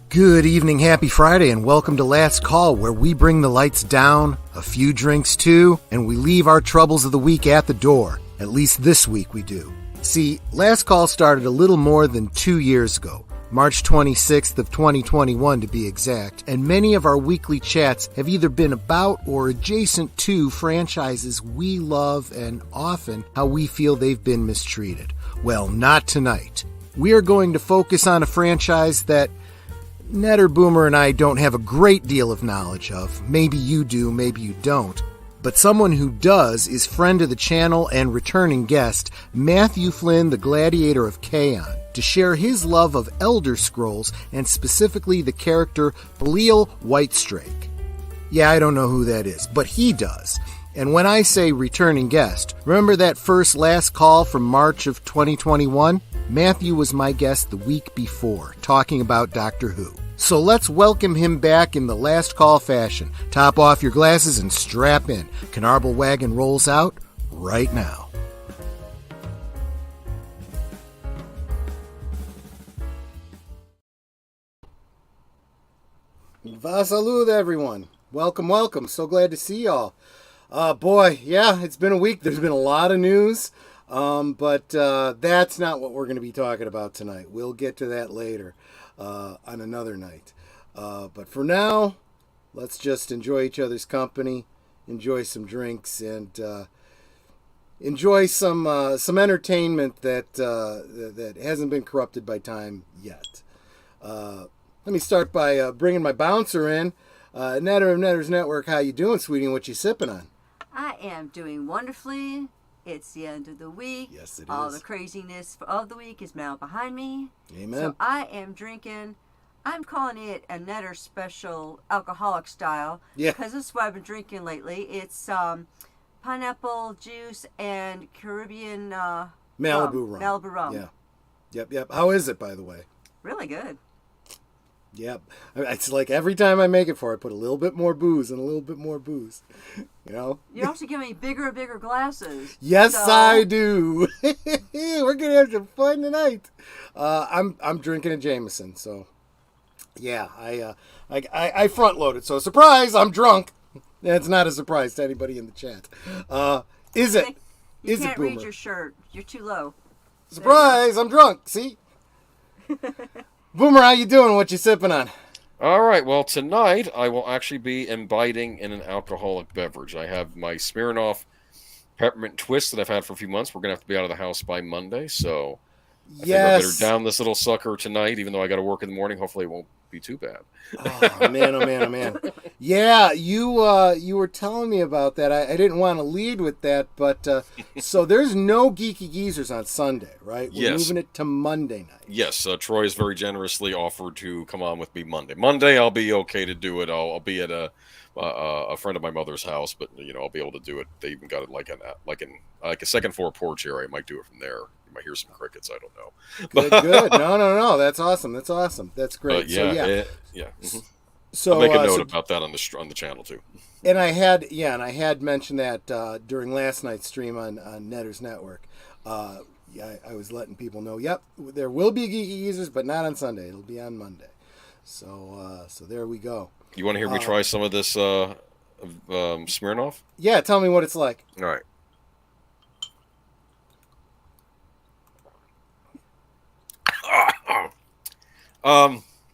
Good evening, happy Friday, and welcome to Last Call, where we bring the lights down, a few drinks too, and we leave our troubles of the week at the door. At least this week we do. See, Last Call started a little more than 2 years ago, March 26th of 2021 to be exact, and many of our weekly chats have either been about or adjacent to franchises we love and often how we feel they've been mistreated. Well, not tonight. We are going to focus on a franchise that Netter, Boomer, and I don't have a great deal of knowledge of. Maybe you do, maybe you don't. But someone who does is friend of the channel and returning guest, Matthew Flynn, the Gladiator of Kaon, to share his love of Elder Scrolls and specifically the character Pelinal Whitestrake. Yeah, I don't know who that is, but he does. And when I say returning guest, remember that first Last Call from March of 2021? Matthew was my guest the week before, talking about Doctor Who. So let's welcome him back in the Last Call fashion. Top off your glasses and strap in. Canarble Wagon rolls out right now. Va salud, everyone. Welcome, welcome. So glad to see y'all. Boy, yeah, it's been a week. There's been a lot of news. But that's not what we're going to be talking about tonight. We'll get to that later on another night. But for now, let's just enjoy each other's company, enjoy some drinks, and enjoy some entertainment that hasn't been corrupted by time yet. Let me start by bringing my bouncer in. Netter of Netter's Network, how you doing, sweetie, and what you sipping on? I am doing wonderfully. It's the end of the week. Yes, it All is. the craziness of the week is now behind me. Amen. So I am drinking, I'm calling it a Netter special alcoholic style. Yeah. Because this is what I've been drinking lately. It's pineapple juice and Caribbean Malibu rum. Malibu rum. Yeah. Yep. How is it, by the way? Really good. Yep. It's like every time I make it for it, I put a little bit more booze and a little bit more booze. You know? You also give me bigger and bigger glasses. Yes, so... I do. We're gonna have some fun tonight. I'm drinking a Jameson, so yeah. I front loaded. So surprise, I'm drunk. That's not a surprise to anybody in the chat. Is it? You is can't it, Boomer? read your shirt. You're too low. Surprise, I'm drunk. See. Boomer, how you doing? What you sipping on? All right, well, tonight I will actually be imbibing in an alcoholic beverage. I have my Smirnoff Peppermint Twist that I've had for a few months. We're going to have to be out of the house by Monday, so I think I better down this little sucker tonight, even though I got to work in the morning. Hopefully it won't be too bad. Oh, man. Yeah, you were telling me about that. I didn't want to lead with that, but so there's no Geeky Geezers on Sunday, right? We're moving it to Monday night. Yes, Troy has very generously offered to come on with me Monday. Monday I'll be okay to do it. I'll be at a friend of my mother's house, but I'll be able to do it. They even got it like a second floor porch area. I might do it from there. You might hear some crickets. I don't know. Good. No. That's awesome. That's great. Yeah. So I'll make a note about that on the channel too. And I had mentioned that during last night's stream on Netter's Network. I was letting people know. Yep, there will be Geeky Users, but not on Sunday. It'll be on Monday. So there we go. You want to hear me try some of this Smirnoff? Yeah, tell me what it's like. All right.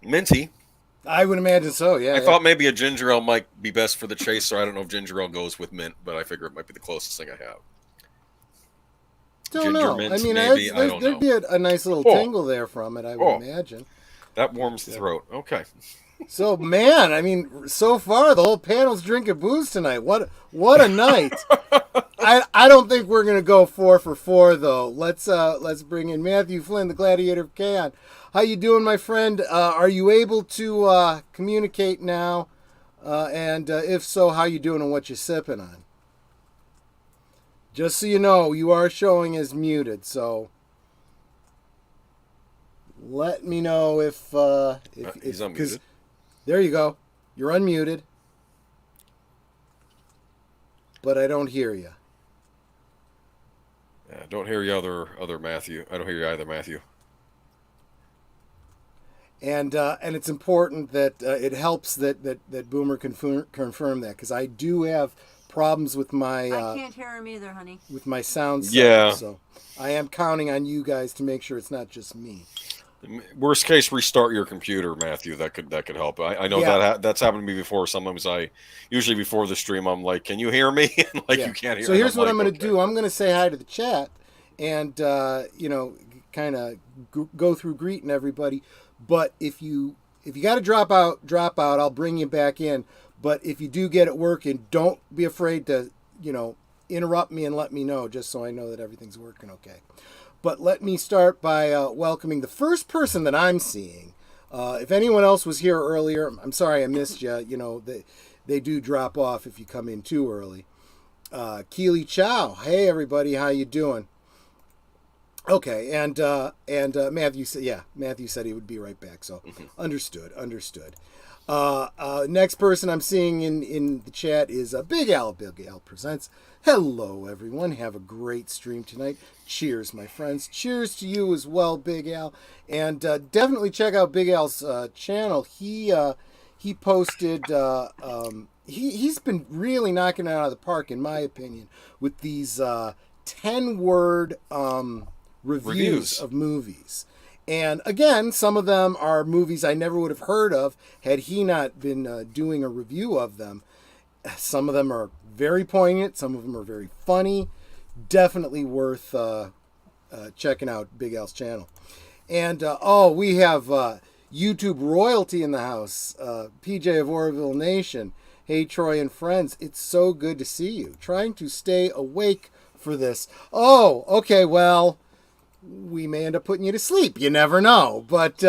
Minty. I would imagine so, yeah. I thought maybe a ginger ale might be best for the chaser. I don't know if ginger ale goes with mint, but I figure it might be the closest thing I have. Don't know. Mint, I mean, maybe. there'd be a nice little tingle there from it, I would imagine. That warms the throat. Okay. So, man, I mean, so far the whole panel's drinking booze tonight. What a night! I don't think we're gonna go 4 for 4 though. Let's bring in Matthew Flynn, the Gladiator of Kaon. How you doing, my friend? Are you able to communicate now? And if so, how you doing and what you sipping on? Just so you know, you are showing as muted, so let me know if he's unmuted. There you go. You're unmuted. But I don't hear you. I don't hear you other Matthew. I don't hear you either, Matthew. And it's important that it helps that Boomer confirm that, because I do have problems with my I can't hear him either, honey. with my sound setup, Yeah. so I am counting on you guys to make sure it's not just me. Worst case, restart your computer, Matthew. That could help. I know that's happened to me before. Sometimes usually before the stream, I'm like, "Can you hear me?" And you can't hear. So here's what I'm going to do. I'm going to say hi to the chat, and kind of go through greeting everybody. But if you got to drop out. I'll bring you back in. But if you do get it working, don't be afraid to interrupt me and let me know, just so I know that everything's working okay. But let me start by welcoming the first person that I'm seeing. If anyone else was here earlier, I'm sorry I missed you. They do drop off if you come in too early. Keely Chow. Hey, everybody. How you doing? Okay, and Matthew said he would be right back. So understood. Next person I'm seeing in the chat is Big Al. Big Al Presents. Hello, everyone. Have a great stream tonight. Cheers, my friends. Cheers to you as well, Big Al. And definitely check out Big Al's channel. He posted. He's been really knocking it out of the park, in my opinion, with these 10-word reviews of movies. And again, some of them are movies I never would have heard of had he not been doing a review of them. Some of them are very poignant. Some of them are very funny. Definitely worth checking out Big Al's channel. And, we have YouTube royalty in the house. PJ of Orville Nation. Hey, Troy and friends. It's so good to see you. Trying to stay awake for this. Oh, okay, well, we may end up putting you to sleep. You never know. But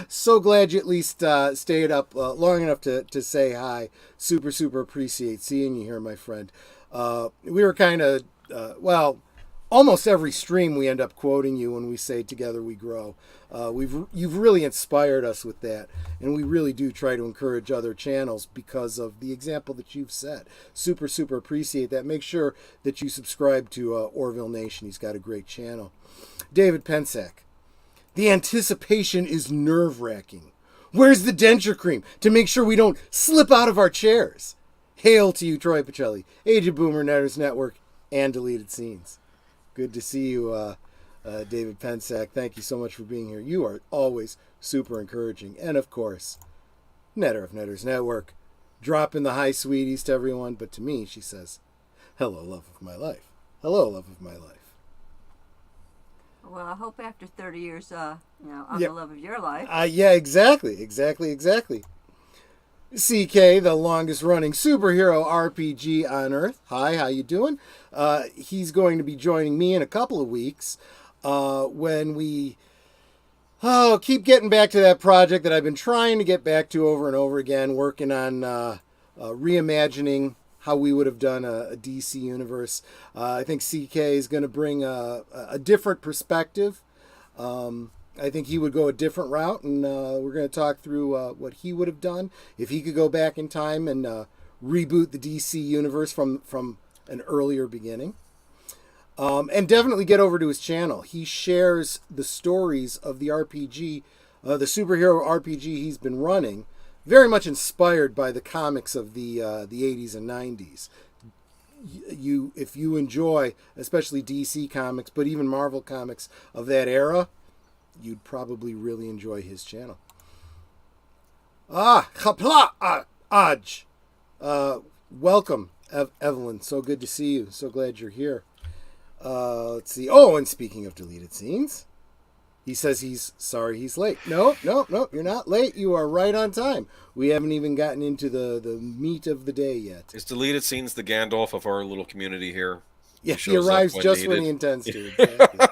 so glad you at least stayed up long enough to say hi. Super, super appreciate seeing you here, my friend. We were kind of, almost every stream we end up quoting you when we say "Together we grow." You've really inspired us with that, and we really do try to encourage other channels because of the example that you've set. Super, super appreciate that. Make sure that you subscribe to Orville Nation. He's got a great channel. David Pensack. The anticipation is nerve-wracking. Where's the denture cream to make sure we don't slip out of our chairs? Hail to you, Troy Pacelli, Age of Boomer Netters Network, and Deleted Scenes. Good to see you, David Pensack. Thank you so much for being here. You are always super encouraging. And, of course, Netter of Netters Network. Dropping the hi, sweeties to everyone, but to me, she says, hello, love of my life. Hello, love of my life. Well, I hope after 30 years, I'm the love of your life. Yeah, exactly. CK, the longest running superhero RPG on Earth. Hi, how you doing? He's going to be joining me in a couple of weeks when we keep getting back to that project that I've been trying to get back to over and over again, working on reimagining how we would have done a DC universe. I think CK is going to bring a different perspective. I think he would go a different route, and we're going to talk through what he would have done if he could go back in time and reboot the DC universe from an earlier beginning. And definitely get over to his channel. He shares the stories of the RPG, the superhero RPG he's been running, very much inspired by the comics of the 80s and 90s. If you enjoy, especially DC comics, but even Marvel comics of that era, you'd probably really enjoy his channel. Chapla Aj. Welcome, Evelyn. So good to see you. So glad you're here. Let's see. Oh, and speaking of deleted scenes, he says he's sorry he's late. No, you're not late. You are right on time. We haven't even gotten into the meat of the day yet. Is deleted scenes the Gandalf of our little community here? Yeah, he arrives just when he intends to. Exactly.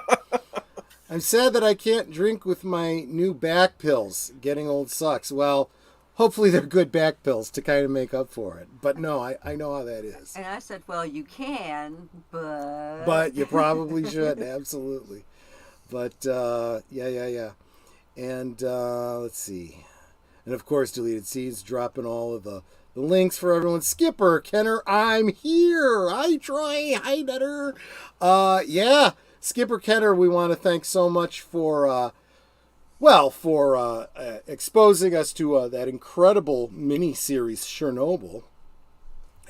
I'm sad that I can't drink with my new back pills. Getting old sucks. Well, hopefully they're good back pills to kind of make up for it. But no, I know how that is. And I said, well, you can, but... But you probably should, absolutely. But, yeah. And let's see. And, of course, Deleted Seeds dropping all of the links for everyone. Skipper, Kenner, I'm here. Hi, Troy. Hi, Netter. Yeah. Skipper Kenner, we want to thank so much for Well, for exposing us to that incredible mini-series, Chernobyl.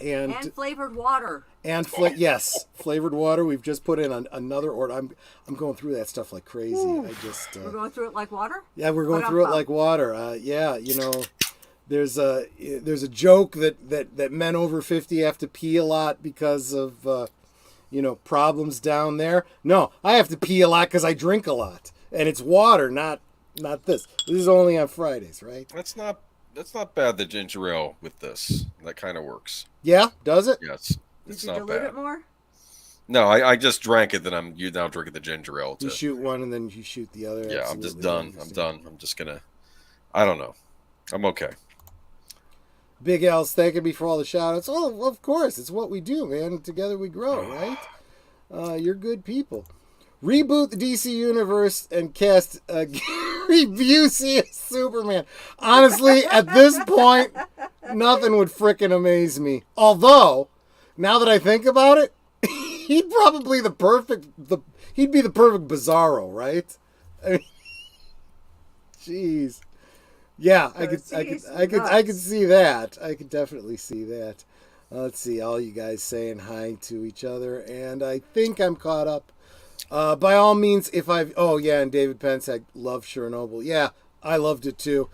And flavored water. Yes, flavored water. We've just put in another order. I'm going through that stuff like crazy. We're going through it like water. Yeah, we're going through it like water. Yeah, you know, there's a joke that men over 50 have to pee a lot because of problems down there. No, I have to pee a lot because I drink a lot, and it's water, not this. This is only on Fridays, right? That's not bad. The ginger ale with this, that kind of works. Yeah, does it? Yes, it's not bad. Did you dilute it more? No, I just drank it. Then you now drinking the ginger ale. You shoot one and then you shoot the other. Yeah, absolutely. I'm just done. I'm done. I'm just gonna. I don't know. I'm okay. Big Al's thanking me for all the shout-outs. Oh, of course, it's what we do, man. Together we grow, right? You're good people. Reboot the DC universe and cast Busey as Superman. Honestly, at this point, nothing would frickin' amaze me. Although, now that I think about it, he'd probably be the perfect Bizarro, right? I mean, jeez. Yeah, I could see that. I could definitely see that. Let's see, all you guys saying hi to each other, and I think I'm caught up. By all means, and David Penn said, love Chernobyl. Yeah, I loved it too.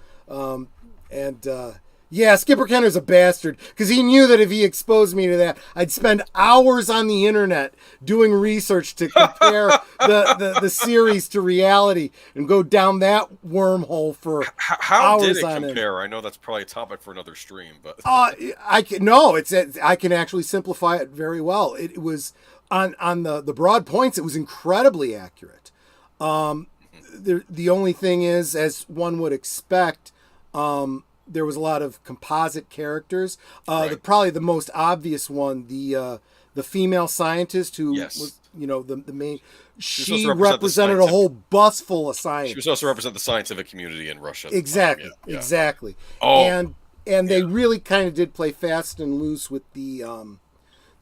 Skipper Kenner's a bastard, because he knew that if he exposed me to that, I'd spend hours on the internet doing research to compare the series to reality and go down that wormhole for how hours did it on compare? I know that's probably a topic for another stream, but I can actually simplify it very well. It was on the broad points, it was incredibly accurate. The only thing is, as one would expect, there was a lot of composite characters. Right. Probably the most obvious one, the female scientist who was, the main. She represented a whole bus full of science. She was supposed to represent the scientific community in Russia. Exactly, yeah. Exactly. Oh, and they really kind of did play fast and loose with the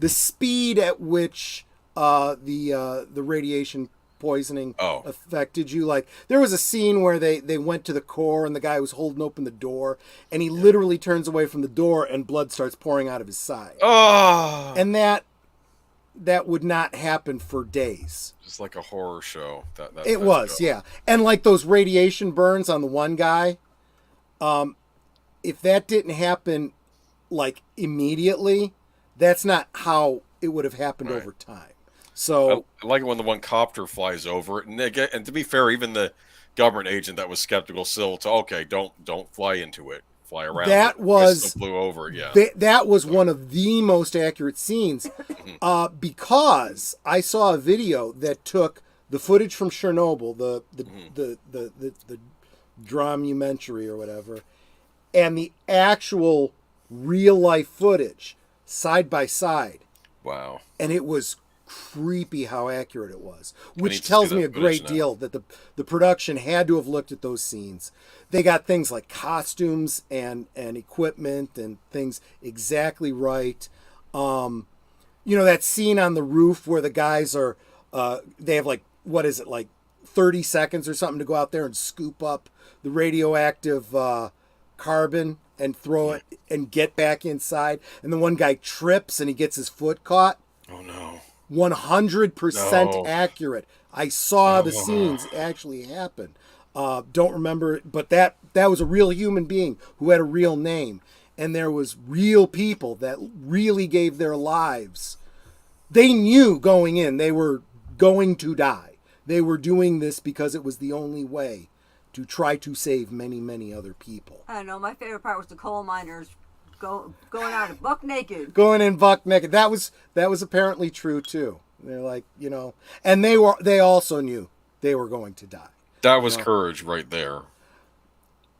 speed at which the radiation poisoning affected you. Like, there was a scene where they went to the core and the guy was holding open the door and he literally turns away from the door and blood starts pouring out of his side. Oh. And that would not happen for days. Just like a horror show. It was, yeah. And like those radiation burns on the one guy, if that didn't happen like immediately, that's not how it would have happened over time. So I like it when the one copter flies over it, and to be fair, even the government agent that was skeptical still, don't fly into it, fly around. That was flew over it. Yeah, that was one of the most accurate scenes, because I saw a video that took the footage from Chernobyl, the dramumentary or whatever, and the actual real life footage side by side. Wow. And it was creepy how accurate it was, which tells me a great deal that the production had to have looked at those scenes. They got things like costumes and equipment and things exactly right. That scene on the roof where the guys are, they have like 30 seconds or something to go out there and scoop up the radioactive carbon and throw it and get back inside. And the one guy trips and he gets his foot caught. Oh no. 100% accurate. I saw the scenes actually happen. Don't remember, but that was a real human being who had a real name. And there was real people that really gave their lives. They knew going in they were going to die. They were doing this because it was the only way to try to save many, many other people. I know. My favorite part was the coal miners going out buck naked. Going in buck naked. That was apparently true too. They're like, and they also knew they were going to die. That was courage right there.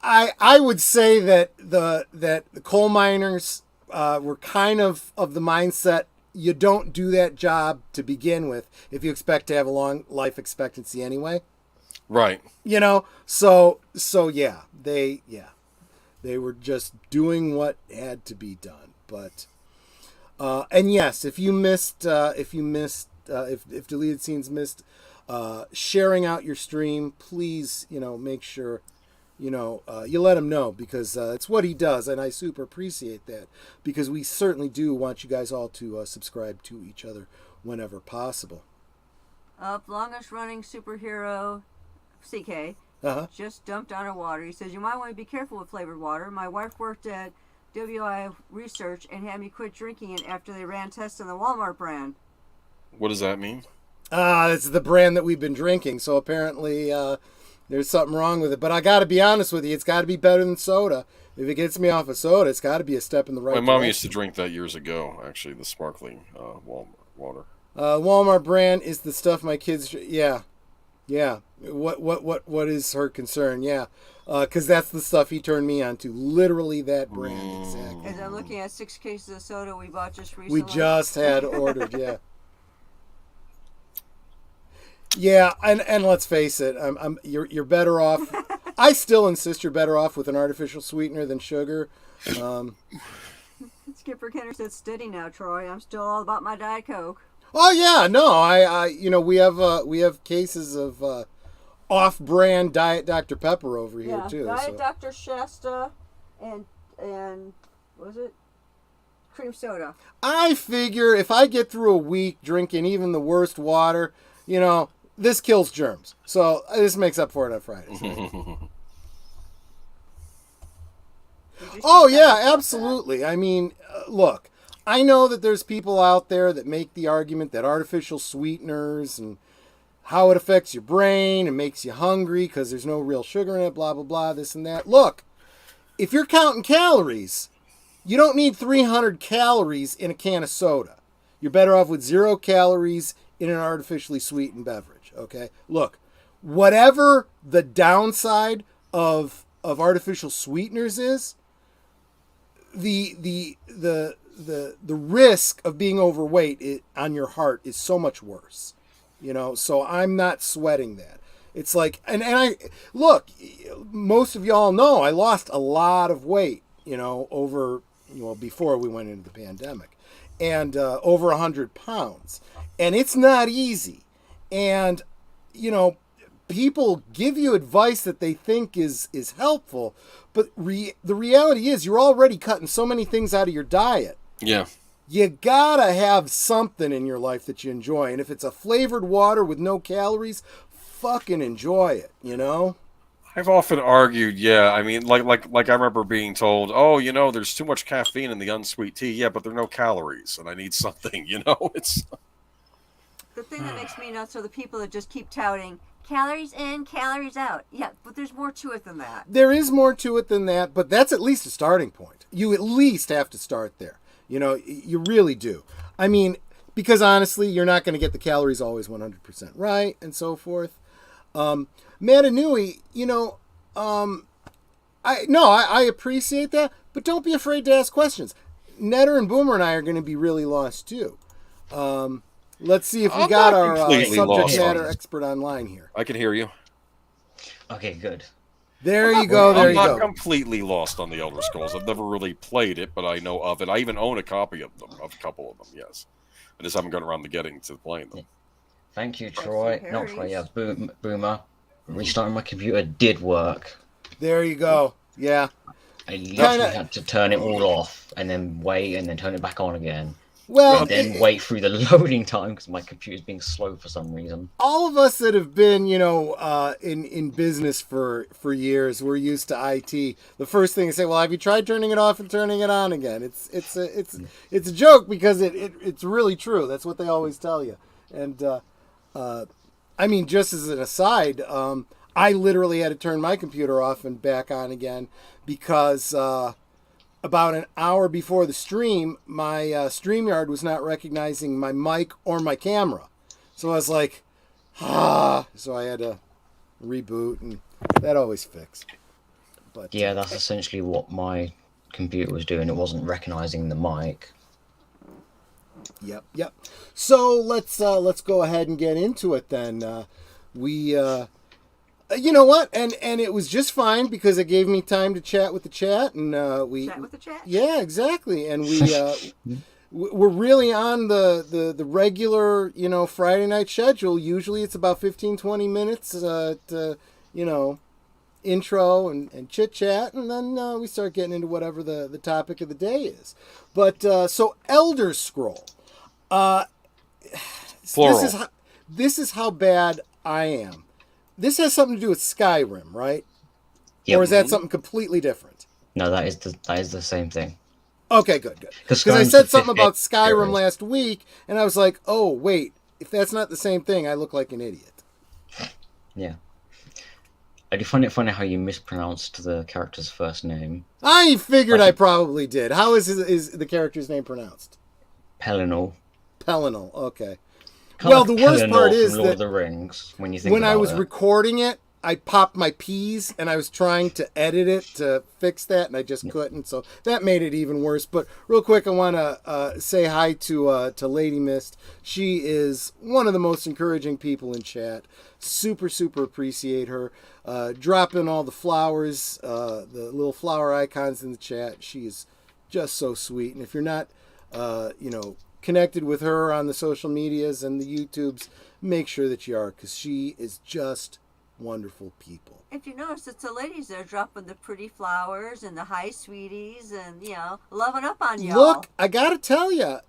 I would say that the coal miners were kind of the mindset, you don't do that job to begin with if you expect to have a long life expectancy anyway. Right. So yeah, they were just doing what had to be done. But and yes, if deleted scenes missed sharing out your stream, please, make sure, you let him know, because it's what he does, and I super appreciate that, because we certainly do want you guys all to subscribe to each other whenever possible. Longest running superhero, CK, just dumped on her water. He says, you might want to be careful with flavored water. My wife worked at WI Research and had me quit drinking it after they ran tests on the Walmart brand. What does that mean? It's the brand that we've been drinking, so apparently there's something wrong with it. But I got to be honest with you, it's got to be better than soda. If it gets me off of soda, it's got to be a step in the right direction. My mom used to drink that years ago, actually, the sparkling Walmart water. Walmart brand is the stuff my kids... Yeah. What is her concern? Yeah. Because that's the stuff he turned me on to. Literally that brand, exactly. As I'm looking at 6 cases of soda we bought just recently. We just had ordered, yeah. Yeah, and let's face it, you're better off. I still insist you're better off with an artificial sweetener than sugar. Skipper Kenner said, "Steady now, Troy. I'm still all about my Diet Coke." Oh yeah, no, we have cases of off-brand Diet Dr. Pepper over here too. Diet Dr. Shasta and what was it? Cream soda. I figure if I get through a week drinking even the worst water, this kills germs. So this makes up for it on Fridays. Right? Oh yeah, absolutely. I mean, look. I know that there's people out there that make the argument that artificial sweeteners and how it affects your brain and makes you hungry because there's no real sugar in it, blah, blah, blah, this and that. Look, if you're counting calories, you don't need 300 calories in a can of soda. You're better off with 0 calories in an artificially sweetened beverage, okay? Look, whatever the downside of artificial sweeteners is, the risk of being overweight on your heart is so much worse, so I'm not sweating that. It's like, and I look, most of y'all know I lost a lot of weight, before we went into the pandemic, and over 100 pounds, and it's not easy. And, people give you advice that they think is helpful, but the reality is you're already cutting so many things out of your diet. Yeah. You gotta have something in your life that you enjoy. And if it's a flavored water with no calories, fucking enjoy it, I've often argued, yeah. I mean, like I remember being told, oh, there's too much caffeine in the unsweet tea. Yeah, but there are no calories, and I need something, It's... The thing that makes me nuts are the people that just keep touting calories in, calories out. Yeah, but there's more to it than that. There is more to it than that, but that's at least a starting point. You at least have to start there. You really do. I mean, because honestly, you're not going to get the calories always 100% right and so forth. Matanui, I appreciate that, but don't be afraid to ask questions. Netter and Boomer and I are going to be really lost too. Let's see if we got our subject matter expert online here. I can hear you. Okay, good. There you go. I'm not completely lost on the Elder Scrolls. I've never really played it, but I know of it. I even own a copy of them, of a couple of them, yes. I just haven't gotten around to getting to playing them. Thank you, Troy. Not Troy, yeah, Boomer. Restarting my computer did work. There you go. Yeah. I literally had to turn it all off and then wait and then turn it back on again. Well, and then wait through the loading time because my computer's being slow for some reason. All of us that have been, in business for years, we're used to IT. The first thing is say, "Well, have you tried turning it off and turning it on again?" It's a joke because it's really true. That's what they always tell you. And I mean, just as an aside, I literally had to turn my computer off and back on again because about an hour before the stream, my StreamYard was not recognizing my mic or my camera. So I was like, so I had to reboot, and that always fixed. But yeah, that's essentially what my computer was doing. It wasn't recognizing the mic. Yep. So let's go ahead and get into it then. You know what? And it was just fine because it gave me time to chat with the chat, and we chat with the chat. Yeah, exactly. And we're really on the regular, Friday night schedule. Usually it's about 15, 20 minutes to, intro and chit chat, and then we start getting into whatever the topic of the day is. But so Elder Scroll, Plural. This is how bad I am. This has something to do with Skyrim, right? Yep. Or is that something completely different? No, that is the same thing. Okay, good. Because I said something about Skyrim last week, and I was like, oh, wait, if that's not the same thing, I look like an idiot. Yeah. I do find it funny how you mispronounced the character's first name. I figured I probably did. How is the character's name pronounced? Pelinal. Pelinal, okay. Well, the worst part is Lord that of the Rings, when you think when about I was it. recording it, I popped my P's, and I was trying to edit it to fix that, and I just couldn't. So that made it even worse. But real quick, I want to say hi to Lady Mist. She is one of the most encouraging people in chat. Super, super appreciate her. Dropping all the flowers, the little flower icons in the chat. She is just so sweet. And if you're not, connected with her on the social medias and the YouTubes, make sure that you are, because she is just wonderful people. If you notice, it's the ladies that are dropping the pretty flowers and the hi sweeties and, loving up on y'all. Look, I gotta tell you,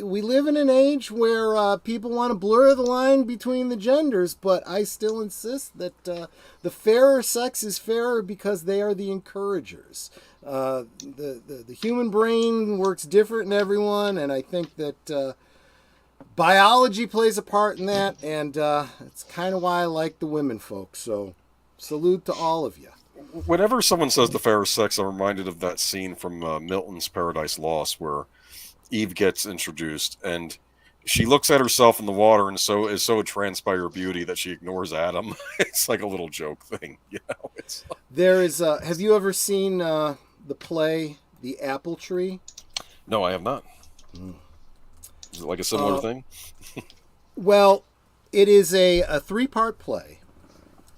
we live in an age where people want to blur the line between the genders, but I still insist that the fairer sex is fairer because they are the encouragers. The human brain works different in everyone, and I think that biology plays a part in that, and it's kind of why I like the women folks. So salute to all of you. Whenever someone says the fairer sex, I'm reminded of that scene from Milton's Paradise Lost where Eve gets introduced and she looks at herself in the water and is so entranced by her beauty that she ignores Adam. It's like a little joke thing, It's There is. Have you ever seen the play The Apple Tree? No, I have not. Is it like a similar thing? Well, it is a 3-part play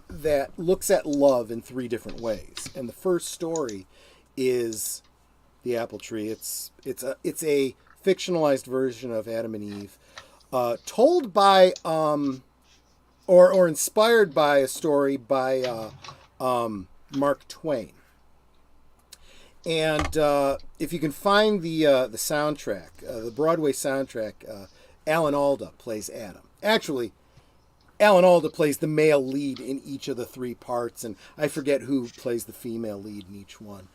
that looks at love in 3 different ways. And the first story is The Apple Tree. It's a fictionalized version of Adam and Eve, told by or inspired by a story by Mark Twain. And if you can find the soundtrack, the Broadway soundtrack, Alan Alda plays Adam. Actually, Alan Alda plays the male lead in each of the 3 parts, and I forget who plays the female lead in each one.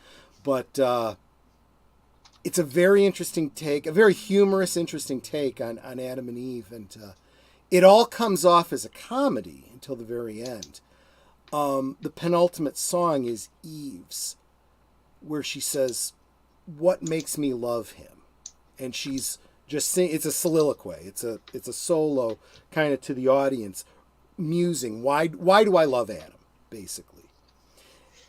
But it's a very interesting take, a very humorous, interesting take on Adam and Eve, and it all comes off as a comedy until the very end. The penultimate song is Eve's, where she says, "What makes me love him?" And she's just saying, it's a soliloquy. It's a solo kind of to the audience, musing, why do I love Adam, basically.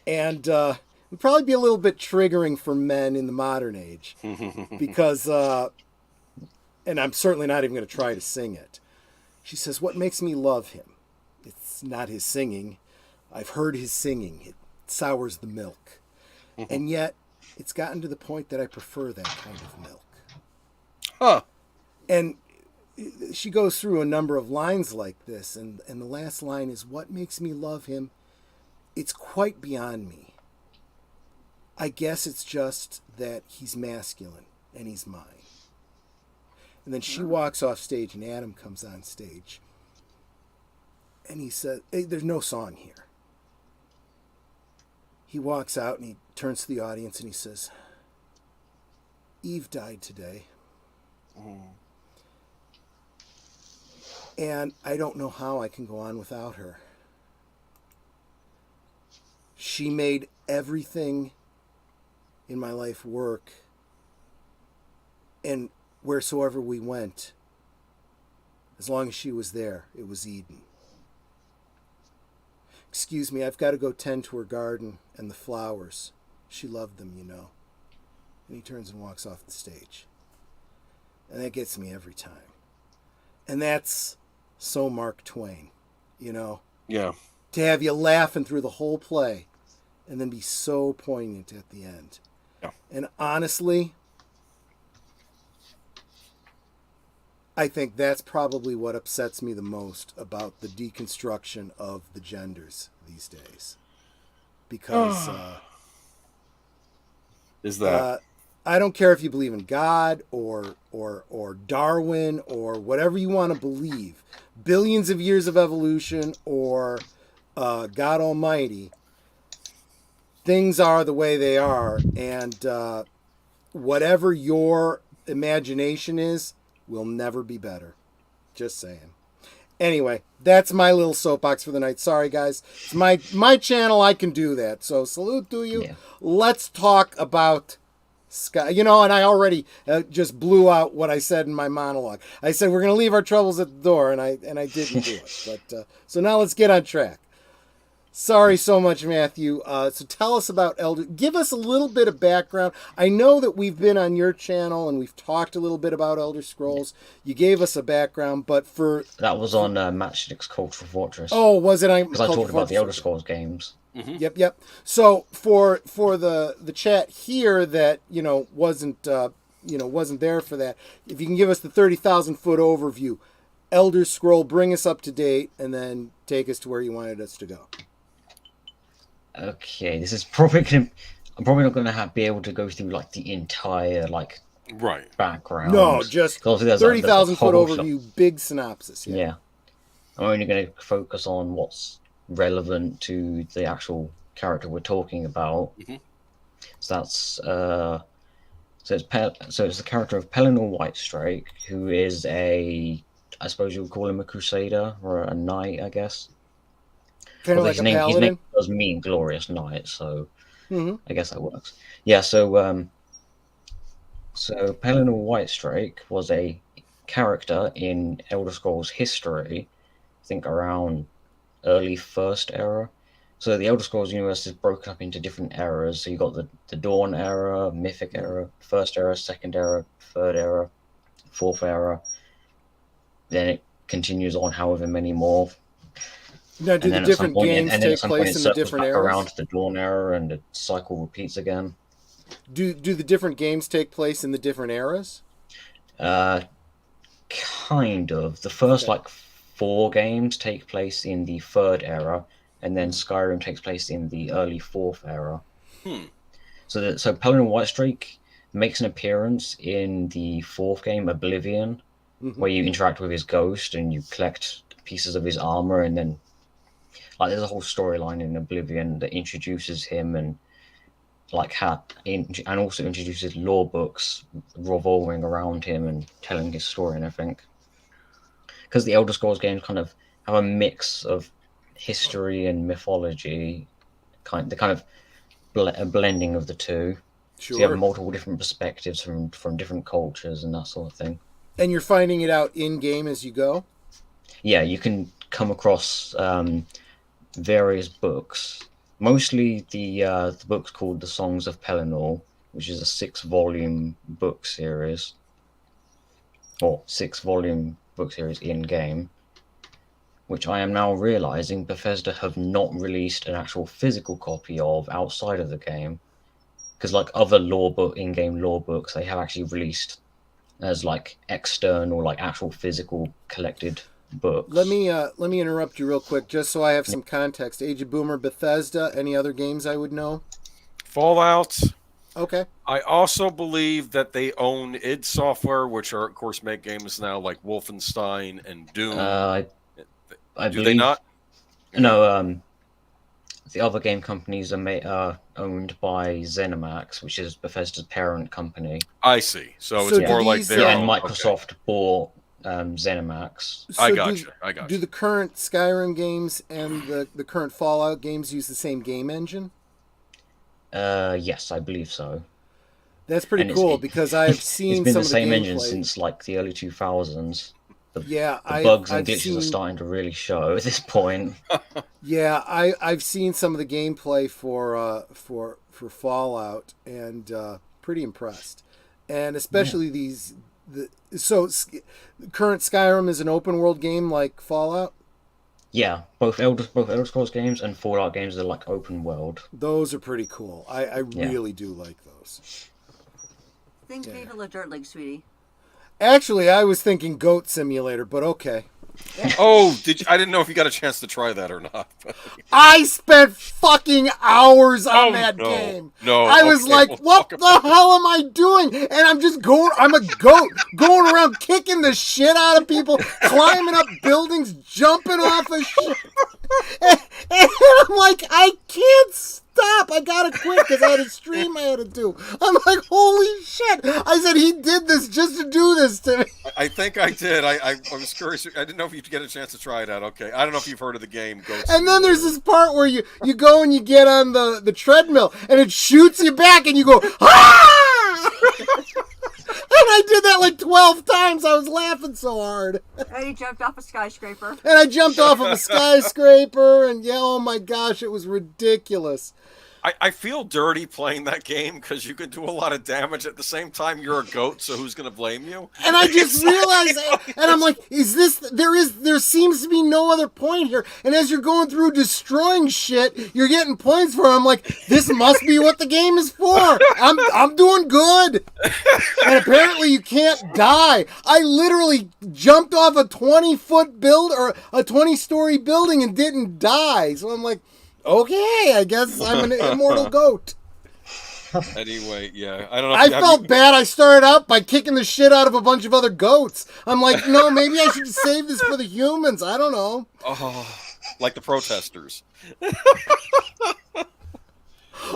And it would probably be a little bit triggering for men in the modern age because, and I'm certainly not even going to try to sing it. She says, "What makes me love him? It's not his singing. I've heard his singing. It sours the milk. And yet, it's gotten to the point that I prefer that kind of milk." Huh. And she goes through a number of lines like this, and the last line is, "What makes me love him? It's quite beyond me. I guess it's just that he's masculine, and he's mine." And then she walks off stage, and Adam comes on stage. And he says, "Hey, there's no song here." He walks out, and he turns to the audience, and he says, "Eve died today. And I don't know how I can go on without her. She made everything in my life work. And wheresoever we went, as long as she was there, it was Eden. Excuse me, I've got to go tend to her garden and the flowers. She loved them, you know." And he turns and walks off the stage. And that gets me every time. And that's so Mark Twain, you know? Yeah. To have you laughing through the whole play and then be so poignant at the end. Yeah. And honestly, I think that's probably what upsets me the most about the deconstruction of the genders these days. Because Is that I don't care if you believe in God or Darwin or whatever you want to believe, billions of years of evolution or God Almighty, things are the way they are, and whatever your imagination is will never be better. Just saying. Anyway, that's my little soapbox for the night. Sorry, guys. It's my channel. I can do that. So salute to you. Yeah. Let's talk about Sky. And I already just blew out what I said in my monologue. I said we're going to leave our troubles at the door, and I didn't do it. But so now let's get on track. Sorry so much, Matthew. So tell us about Elder. Give us a little bit of background. I know that we've been on your channel and we've talked a little bit about Elder Scrolls. You gave us a background, but that was on Matchstick's Cultural Fortress. Oh, was it? Because I talked about the Elder Scrolls games. Mm-hmm. Yep. So for the chat here that wasn't there for that, if you can give us the 30,000-foot overview, Elder Scroll, bring us up to date, and then take us to where you wanted us to go. Okay, this is probably I'm probably not gonna be able to go through like the entire background. No, just 30,000-foot overview, big synopsis. Yeah, I'm only going to focus on what's relevant to the actual character we're talking about. Mm-hmm. So that's it's the character of Pelinal Whitestrake, who is I suppose you would call him a crusader or a knight, I guess. Kind of like a paladin. His name does mean glorious knight, so I guess that works. Yeah, so Pelinal Whitestrake was a character in Elder Scrolls history, I think around early First Era. So the Elder Scrolls universe is broken up into different eras. So you got the Dawn Era, Mythic Era, First Era, Second Era, Third Era, Fourth Era. Then it continues on however many more. Now, do the different games take place in the different eras? Around the Dawn Era, and the cycle repeats again. Do the different games take place in the different eras? Kind of. The first 4 games take place in the Third Era, and then Skyrim takes place in the early Fourth Era. So Pelinal Whitestrake makes an appearance in the 4th game, Oblivion, where you interact with his ghost and you collect pieces of his armor, and then there's a whole storyline in Oblivion that introduces him and and also introduces lore books revolving around him and telling his story and everything. Because the Elder Scrolls games kind of have a mix of history and mythology, a blending of the two. Sure. So you have multiple different perspectives from different cultures and that sort of thing. And you're finding it out in game as you go? Yeah, you can come across various books. Mostly the book's called The Songs of Pelinal, which is a 6-volume book series. Or 6-volume book series in-game. Which I am now realizing Bethesda have not released an actual physical copy of outside of the game. Because other in-game lore books, they have actually released as external, actual physical collected books. Let me interrupt you real quick, just so I have some context. Age of Boomer, Bethesda, any other games I would know? Fallout. Okay. I also believe that they own id Software, which of course make games now like Wolfenstein and Doom. Do they not? No. The other game companies are owned by ZeniMax, which is Bethesda's parent company. I see. So it's more like their and Microsoft bought ZeniMax. So I got you. Do the current Skyrim games and the current Fallout games use the same game engine? Yes, I believe so. That's pretty cool because I've seen it's been some the same of the engine gameplay. since the early 2000s. The bugs and glitches are starting to really show at this point. Yeah, I've seen some of the gameplay for Fallout and pretty impressed, and especially current Skyrim is an open world game like Fallout. Yeah, both Elder Scrolls games and Fallout games are open world. Those are pretty cool. I really do like those. Things people a dirt lake, sweetie. Actually, I was thinking Goat Simulator, but okay. Oh, I didn't know if you got a chance to try that or not. I spent fucking hours on Oh, that no. game. No, I was okay, like, we'll what talk the hell am I doing? And I'm just I'm a goat, going around kicking the shit out of people, climbing up buildings, jumping off of shit. And I'm like, I can't stop. I gotta quit because I had a stream I had to do. I'm like, holy shit. I said, he did this just to do this to me. I think I did. I was curious. I didn't know if you'd get a chance to try it out. Okay. I don't know if you've heard of the game. And then there's this part where you go and you get on the treadmill and it shoots you back and you go, ah! And I did that like 12 times. I was laughing so hard. And he jumped off a skyscraper. And I jumped off of a skyscraper and yeah, oh my gosh, it was ridiculous. I feel dirty playing that game because you can do a lot of damage at the same time. You're a goat, so who's going to blame you? And I just realized, and I'm like, there seems to be no other point here. And as you're going through destroying shit, you're getting points for it. I'm like, this must be what the game is for. I'm doing good. And apparently you can't die. I literally jumped off a 20-foot or a 20-story building and didn't die. So I'm like, okay, I guess I'm an immortal goat. Anyway, yeah. I don't know. I felt bad. I started out by kicking the shit out of a bunch of other goats. I'm like, no, maybe I should save this for the humans. I don't know. Oh, like the protesters.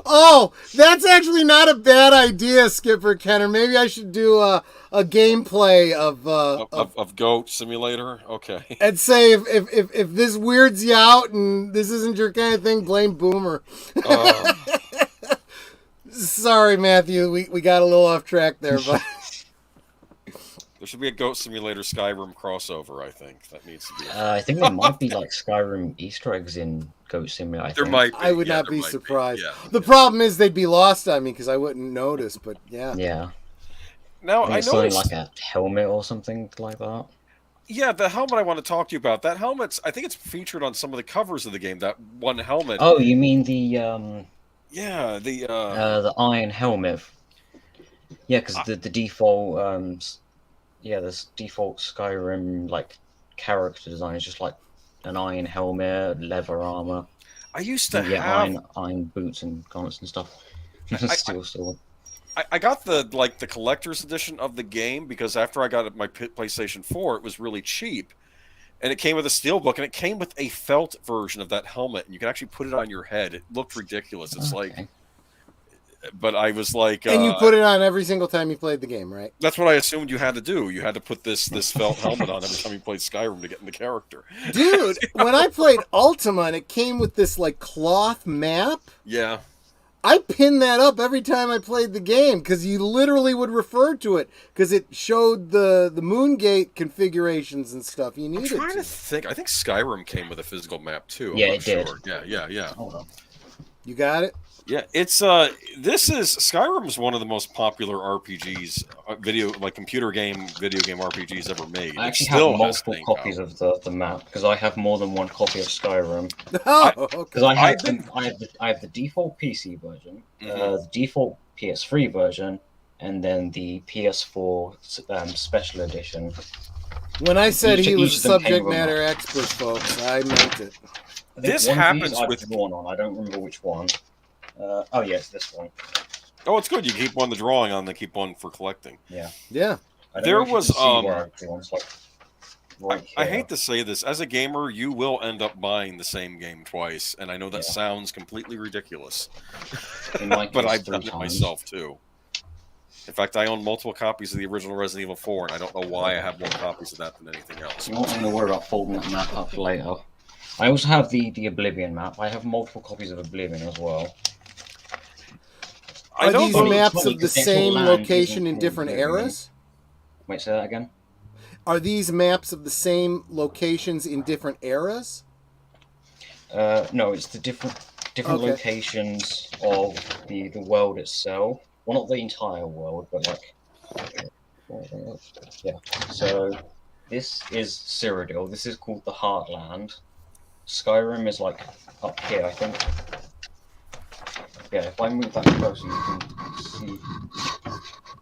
Oh, that's actually not a bad idea, Skipper Kenner. Maybe I should do a gameplay of Goat Simulator. Okay. And say if this weirds you out and this isn't your kind of thing, blame Boomer. Sorry, Matthew. We got a little off track there, but there should be a Goat Simulator Skyrim crossover. I think that needs to be. I think there might be like Skyrim Easter eggs in Goat Simulator. There might be. I would not be surprised. Yeah. The problem is they'd be lost on me because I wouldn't notice. But yeah. Yeah. Now I something noticed like a helmet or something like that. Yeah, the helmet I want to talk to you about. That helmet's. I think it's featured on some of the covers of the game. That one helmet. Oh, you mean the Yeah, the iron helmet. Yeah, because the default this default Skyrim like character design is just like an iron helmet, leather armor. I used to have iron boots and gauntlets and stuff. Steel sword. I got the collector's edition of the game because after I got my PlayStation 4, it was really cheap, and it came with a steelbook, and it came with a felt version of that helmet, and you can actually put it on your head. It looked ridiculous. It's like, but I was like, and you put it on every single time you played the game, right? That's what I assumed you had to do. You had to put this felt helmet on every time you played Skyrim to get in the character. Dude, when I played Ultima, and it came with this like cloth map. Yeah. I pinned that up every time I played the game because you literally would refer to it because it showed the Moongate configurations and stuff you needed. I'm trying to think. I think Skyrim came with a physical map too. Yeah, it did. Yeah. Hold on. You got it? Yeah, it's Skyrim is one of the most popular RPGs, video game RPGs ever made. I actually have multiple copies of the map because I have more than one copy of Skyrim. Oh, okay. Because I have the default PC version, the default PS3 version, and then the PS4 special edition. When I said he was a subject matter expert, folks, I meant it. This happens with one on. I don't remember which one. Oh yes, this one. Oh, it's good. You keep one the drawing on, then keep one for collecting. Yeah. There was right I hate to say this, as a gamer, you will end up buying the same game twice, and I know that sounds completely ridiculous, but I've done it myself too. In fact, I own multiple copies of the original Resident Evil 4, and I don't know why I have more copies of that than anything else. I'm not going to worry about folding that map up later. I also have the Oblivion map. I have multiple copies of Oblivion as well. Are these maps of the same location in different eras? Wait, say that again? Are these maps of the same locations in different eras? No, it's the different locations of the world itself. Well, not the entire world, but like... Yeah. So, this is Cyrodiil. This is called the Heartland. Skyrim is like up here, I think. Yeah, if I move that closer, you can see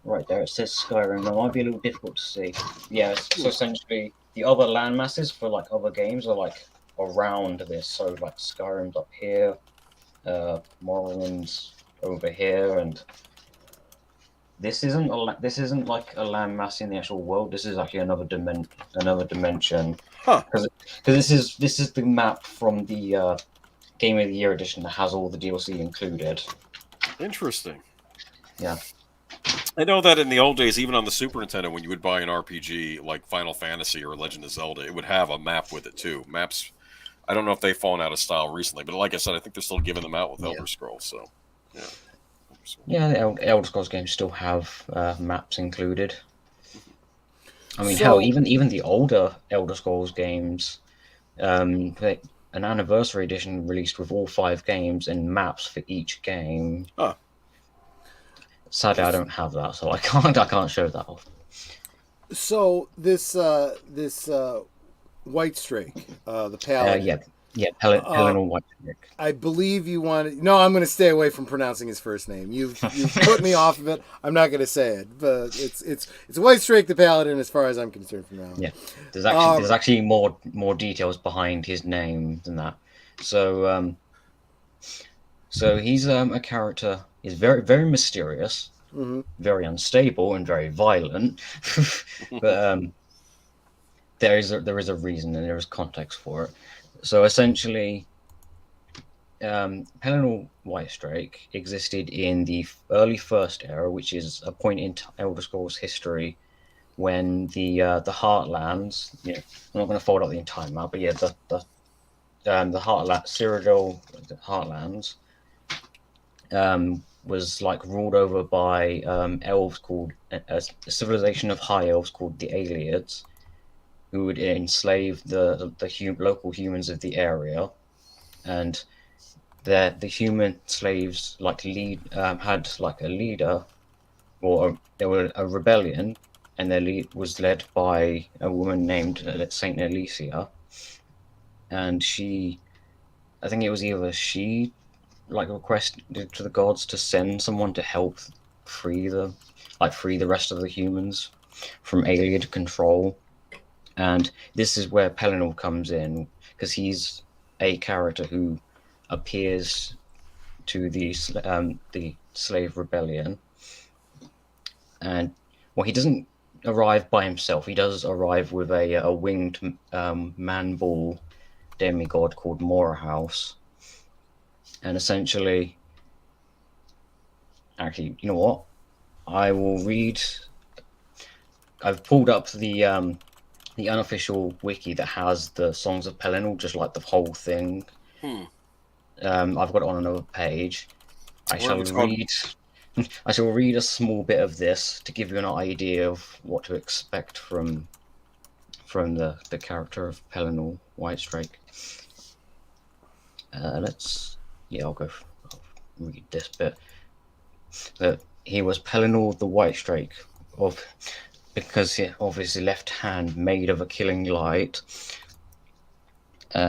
right there. It says Skyrim. That might be a little difficult to see. Yeah, so essentially the other land masses for like other games are like around this. So like Skyrim's up here, Morrowind's over here, and this isn't like a landmass in the actual world. This is actually another dimension. Huh. Because this is the map from the Game of the Year edition that has all the DLC included. Interesting. Yeah. I know that in the old days, even on the Super Nintendo, when you would buy an RPG like Final Fantasy or Legend of Zelda, it would have a map with it too. Maps, I don't know if they've fallen out of style recently, but like I said, I think they're still giving them out with Elder Scrolls. So, yeah. Yeah, the Elder Scrolls games still have maps included. I mean, hell, even the older Elder Scrolls games, an anniversary edition released with all 5 games and maps for each game. Huh. Sadly, I don't have that, so I can't show that off. So this Whitestrake, the paladin. Pelinal Whitestrake. I believe you wanted. No, I'm going to stay away from pronouncing his first name. You've put me off of it. I'm not going to say it, but it's Whitestrake the paladin as far as I'm concerned from now. Yeah, there's actually more details behind his name than that. So he's a character. He's very very mysterious, very unstable, and very violent. But there is a reason and there is context for it. So essentially, Pelinal Whitestrake existed in the early First Era, which is a point in Elder Scrolls history when the Heartlands. I'm not going to fold out the entire map, but the Heartland, Cyrodiil Heartlands, was like ruled over by elves called a civilization of high elves called the Aliads, who would enslave the local humans of the area, and the human slaves had like a leader, or there were a rebellion, and their lead was led by a woman named Saint Alicia, and I think it was either she requested to the gods to send someone to help free the rest of the humans from Aliad control. And this is where Pelinal comes in, because he's a character who appears to the slave rebellion. And he doesn't arrive by himself. He does arrive with a winged man-bull demigod called Morahouse. And essentially, actually, you know what? I will read. I've pulled up the unofficial wiki that has the Songs of Pelinal, just like the whole thing. I've got it on another page. I shall read a small bit of this to give you an idea of what to expect from the character of Pelinal Whitestrake. I'll read this bit. That he was Pelinal the Whitestrake because of his left hand made of a killing light.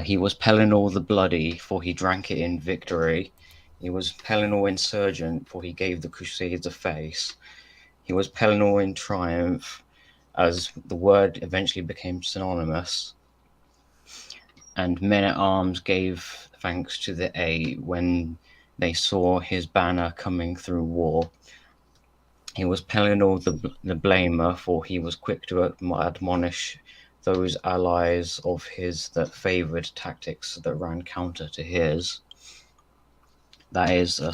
He was Pelinal the Bloody, for he drank it in victory. He was Pelinal Insurgent, for he gave the Crusades a face. He was Pelinal in Triumph, as the word eventually became synonymous. And men-at-arms gave thanks to the A when they saw his banner coming through war. He was Pelinal the Blamer, for he was quick to admonish those allies of his that favoured tactics that ran counter to his. That is a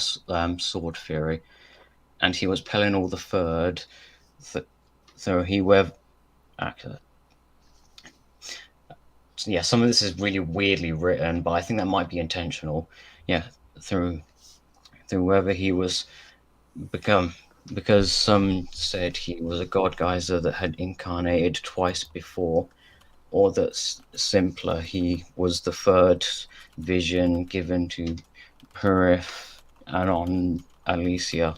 sword fury. And he was Pelinal the Third, so he were... Yeah, some of this is really weirdly written, but I think that might be intentional. Yeah, through whether he was become... Because some said he was a god geyser that had incarnated twice before, or that simpler, he was the third vision given to Purif and on Alicia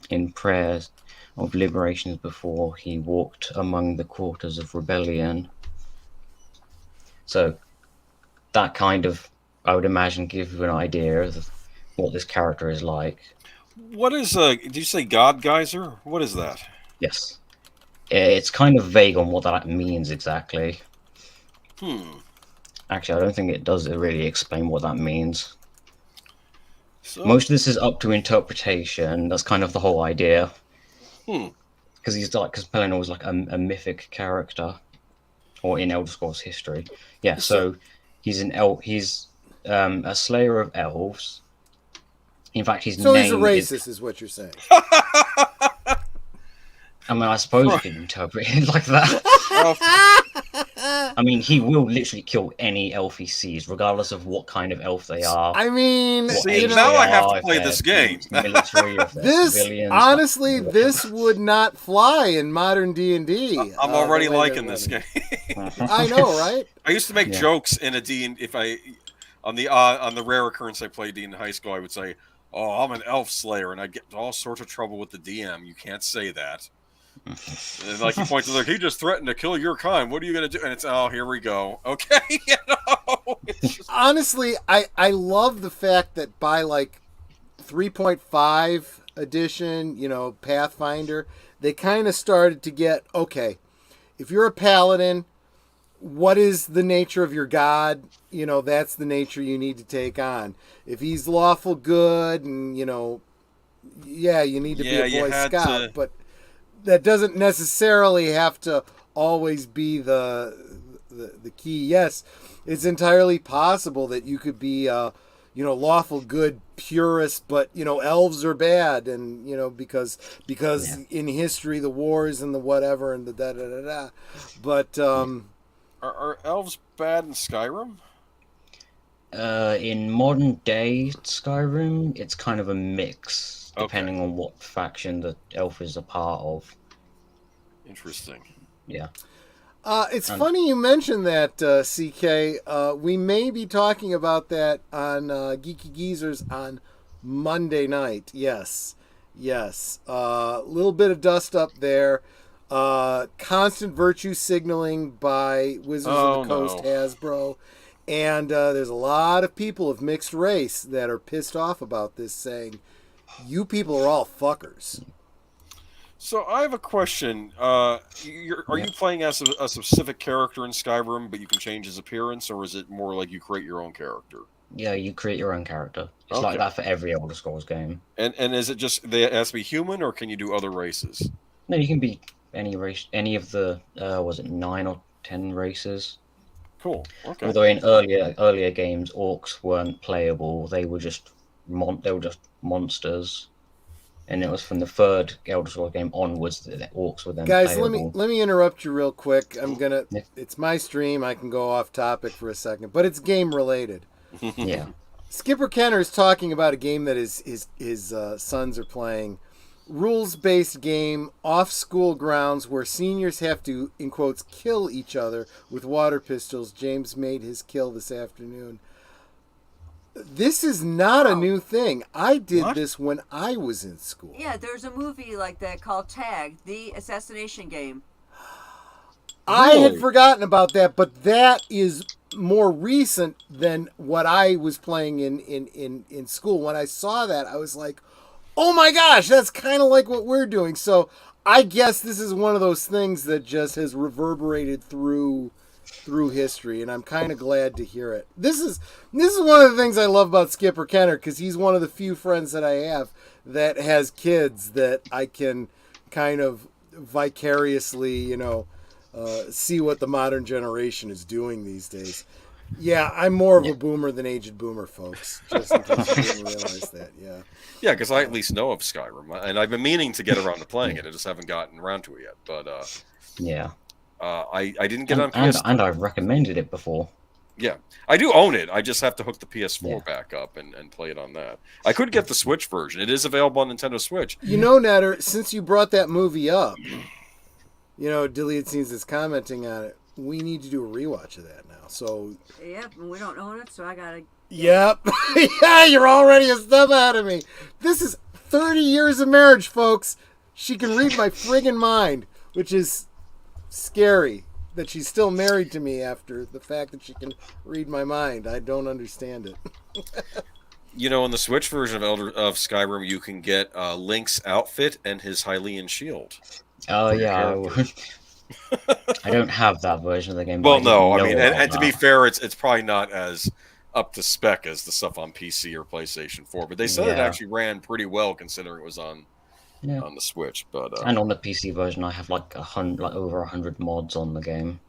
in prayers of liberations before he walked among the quarters of rebellion. So that kind of, I would imagine, gives you an idea of what this character is like. What is did you say God Geyser? What is that? Yes. It's kind of vague on what that means exactly. Actually, I don't think it does really explain what that means. So, Most of this is up to interpretation. That's kind of the whole idea. Because Pelinal is like a mythic character, or in Elder Scrolls history. Yeah, so he's he's a slayer of elves. In fact, his so name he's a racist, is what you're saying. I mean, I suppose you can interpret it like that. I mean, he will literally kill any elf he sees, regardless of what kind of elf they are. I mean, see, now I have to play this game. Military, Honestly, this would not fly in modern D&D. I'm already liking this game. I know, right? I used to make jokes in a D&D. If I on the rare occurrence I played D in high school, I would say, "Oh, I'm an elf slayer," and I'd get into all sorts of trouble with the DM. You can't say that. And like he points to like, he just threatened to kill your kind. What are you gonna do? And it's here we go. Okay, Honestly, I love the fact that by like 3.5 edition, Pathfinder, they kind of started to get, okay, if you're a paladin, what is the nature of your god? That's the nature you need to take on. If he's lawful good, and you need to be a Boy Scout, but that doesn't necessarily have to always be the key. Yes, it's entirely possible that you could be lawful good purist, but elves are bad, and because in history the wars and the whatever and the da da da da. But are elves bad in Skyrim? In modern day Skyrim, it's kind of a mix. Depending on what faction the elf is a part of. Interesting. Yeah. It's funny you mentioned that, CK. We may be talking about that on Geeky Geezers on Monday night. Yes. Little bit of dust up there. Constant virtue signaling by Wizards of the Coast Hasbro. And there's a lot of people of mixed race that are pissed off about this, saying, you people are all fuckers. So I have a question. Are you playing as a specific character in Skyrim, but you can change his appearance, or is it more like you create your own character? Yeah, you create your own character. It's like that for every Elder Scrolls game. And is it just they has to be human, or can you do other races? No, you can be any race, any of the 9 or 10 races. Cool. Okay. Although in earlier games, orcs weren't playable; they were just monsters. And it was from the third Elder Scrolls game onwards that the orcs were then playable. Guys, let me interrupt you real quick. It's my stream. I can go off topic for a second, but it's game related. Yeah. Skipper Kenner is talking about a game that his sons are playing. Rules-based game, off-school grounds, where seniors have to, in quotes, kill each other with water pistols. James made his kill this afternoon. This is not a new thing. I did this when I was in school. Yeah, there's a movie like that called Tag, the assassination game. I had forgotten about that, but that is more recent than what I was playing in school. When I saw that, I was like, oh my gosh, that's kind of like what we're doing. So I guess this is one of those things that just has reverberated through history, and I'm kind of glad to hear it. This is one of the things I love about Skipper Kenner, because he's one of the few friends that I have that has kids that I can kind of vicariously, see what the modern generation is doing these days. Yeah, I'm more of a boomer than aged boomer, folks. Just in case you didn't realize that, yeah. Yeah, because I at least know of Skyrim, and I've been meaning to get around to playing it. I just haven't gotten around to it yet. But yeah. I didn't get on PS4. And I've recommended it before. Yeah, I do own it. I just have to hook the PS4 back up and play it on that. I could get the Switch version. It is available on Nintendo Switch. Netter, since you brought that movie up, Deleted Scenes is commenting on it. We need to do a rewatch of that now. So. Yep, and we don't own it, so I gotta. Yep. Yeah, you're already a step out of me. This is 30 years of marriage, folks. She can read my friggin' mind, which is scary that she's still married to me after the fact that she can read my mind. I don't understand it. In the Switch version of Skyrim, you can get Link's outfit and his Hylian shield. Oh for your yeah, character. I don't have that version of the game, but Well, I didn't no, I know mean, about and to be that. fair, it's probably not as up to spec as the stuff on PC or PlayStation 4, but they said it Yeah, actually ran pretty well considering it was yeah. on the Switch. But And on the PC version, I have like over 100 mods on the game.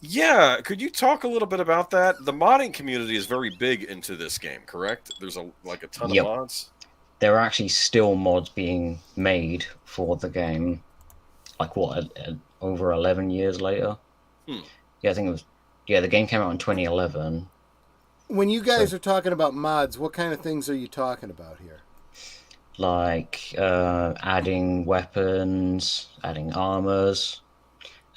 yeah, could you talk a little bit about that? The modding community is very big into this game, correct? There's a ton of Yep, mods. there are actually still mods being made for the game. Like what, over 11 years later? Hmm. Yeah, I think it was. Yeah, the game came out in 2011. When you So guys are talking about mods, what kind of things are you talking about here? like adding weapons, adding armors,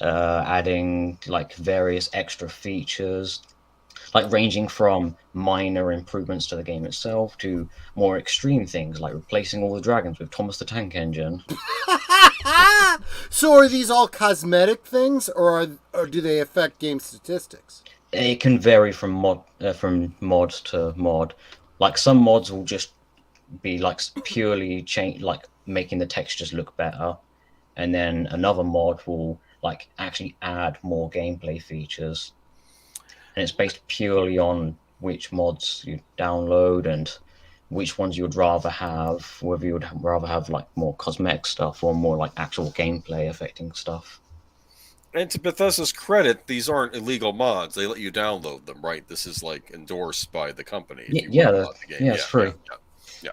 adding like various extra features, like ranging from minor improvements to the game itself to more extreme things like replacing all the dragons with Thomas the Tank Engine. So are these all cosmetic things, or do they affect game statistics? It can vary from mod to mod. Like some mods will just be like purely change, like making the textures look better, and then another mod will like actually add more gameplay features, and it's based purely on which mods you download and which ones you would rather have, whether you would rather have like more cosmetic stuff or more like actual gameplay affecting stuff. And to Bethesda's credit, these aren't illegal mods. They let you download them, right? This is like endorsed by the company if you want to mod the game. Yeah, Yeah, it's free. yeah.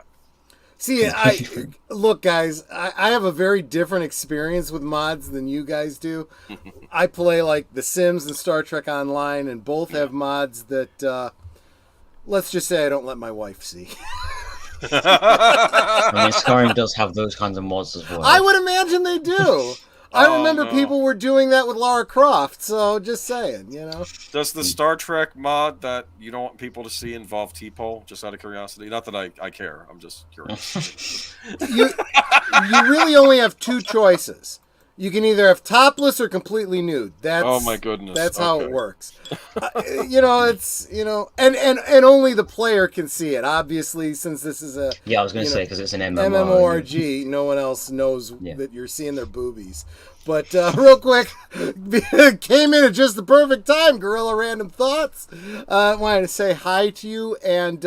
See, Completely free. look, guys. I have a very different experience with mods than you guys do. I play like The Sims and Star Trek Online, and both have mods that, let's just say, I don't let my wife see. I mean, Skyrim does have those kinds of mods as well. I would imagine they do. I Oh, remember no. people were doing that with Lara Croft, so just saying, Does the Star Trek mod that you don't want people to see involve T-pole? Just out of curiosity. Not that I care. I'm just curious. You really only have two choices. You can either have topless or completely nude. Oh my goodness. That's how Okay. it works. It's and only the player can see it. Obviously, since this is a Yeah, I was going to say because it's an MMO. MMORPG, no one else knows Yeah. that you're seeing their boobies. But real quick, came in at just the perfect time. Gorilla Random Thoughts. I wanted to say hi to you and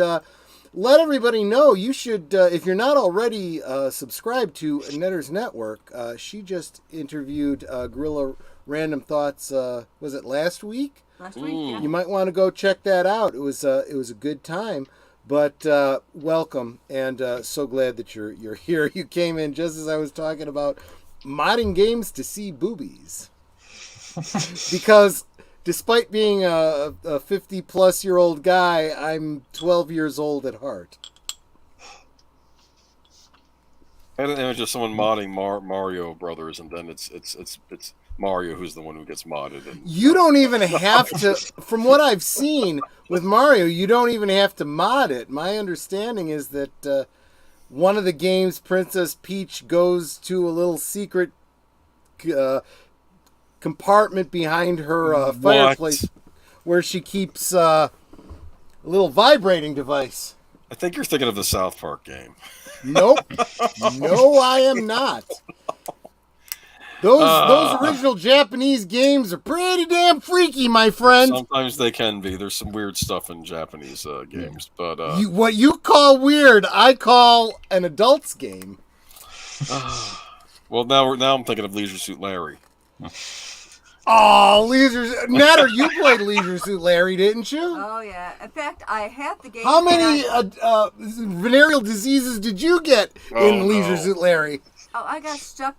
let everybody know you should, if you're not already subscribed to Netter's Network. She just interviewed Gorilla Random Thoughts. Was it last week? Last week, yeah. You might want to go check that out. It was a good time. But welcome, and so glad that you're here. You came in just as I was talking about modding games to see boobies, because despite being a 50-plus-year-old guy, I'm 12 years old at heart. And it was just someone modding Mario Brothers, and then it's Mario who's the one who gets modded. And You don't even have to, from what I've seen with Mario, you don't even have to mod it. My understanding is that one of the games, Princess Peach goes to a little secret compartment behind her fireplace where she keeps a little vibrating device. I think you're thinking of the South Park game. Nope. No, I am not. Those original Japanese games are pretty damn freaky, my friend. Sometimes they can be. There's some weird stuff in Japanese games, but What you call weird, I call an adult's game. well, now I'm thinking of Leisure Suit Larry. Oh, Natter, you played Leisure Suit Larry, didn't you? Oh, yeah. In fact, I have the game. How many venereal diseases did you get in Leisure no. Suit Larry? I got stuck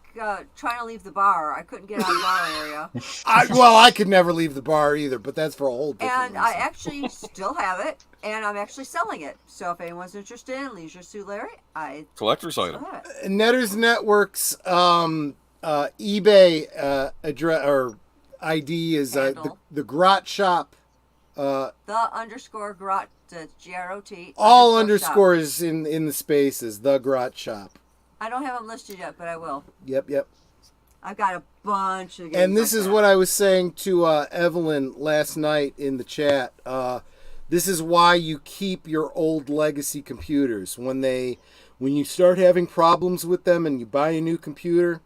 trying to leave the bar. I couldn't get out of the bar area. I could never leave the bar either, but that's for a whole different And reason. I actually still have it, and I'm actually selling it. So if anyone's interested in Leisure Suit Larry, I Collector's item. have it. Netter's Network's eBay address or ID is Handle. the Grot Shop. The underscore grot, the GROT. All underscore shop. underscores in the spaces. The Grot Shop. I don't have them listed yet, but I will. Yep. I've got a bunch of games. And this like is that. what I was saying to Evelyn last night in the chat. This is why you keep your old legacy computers. When you start having problems with them and you buy a new computer,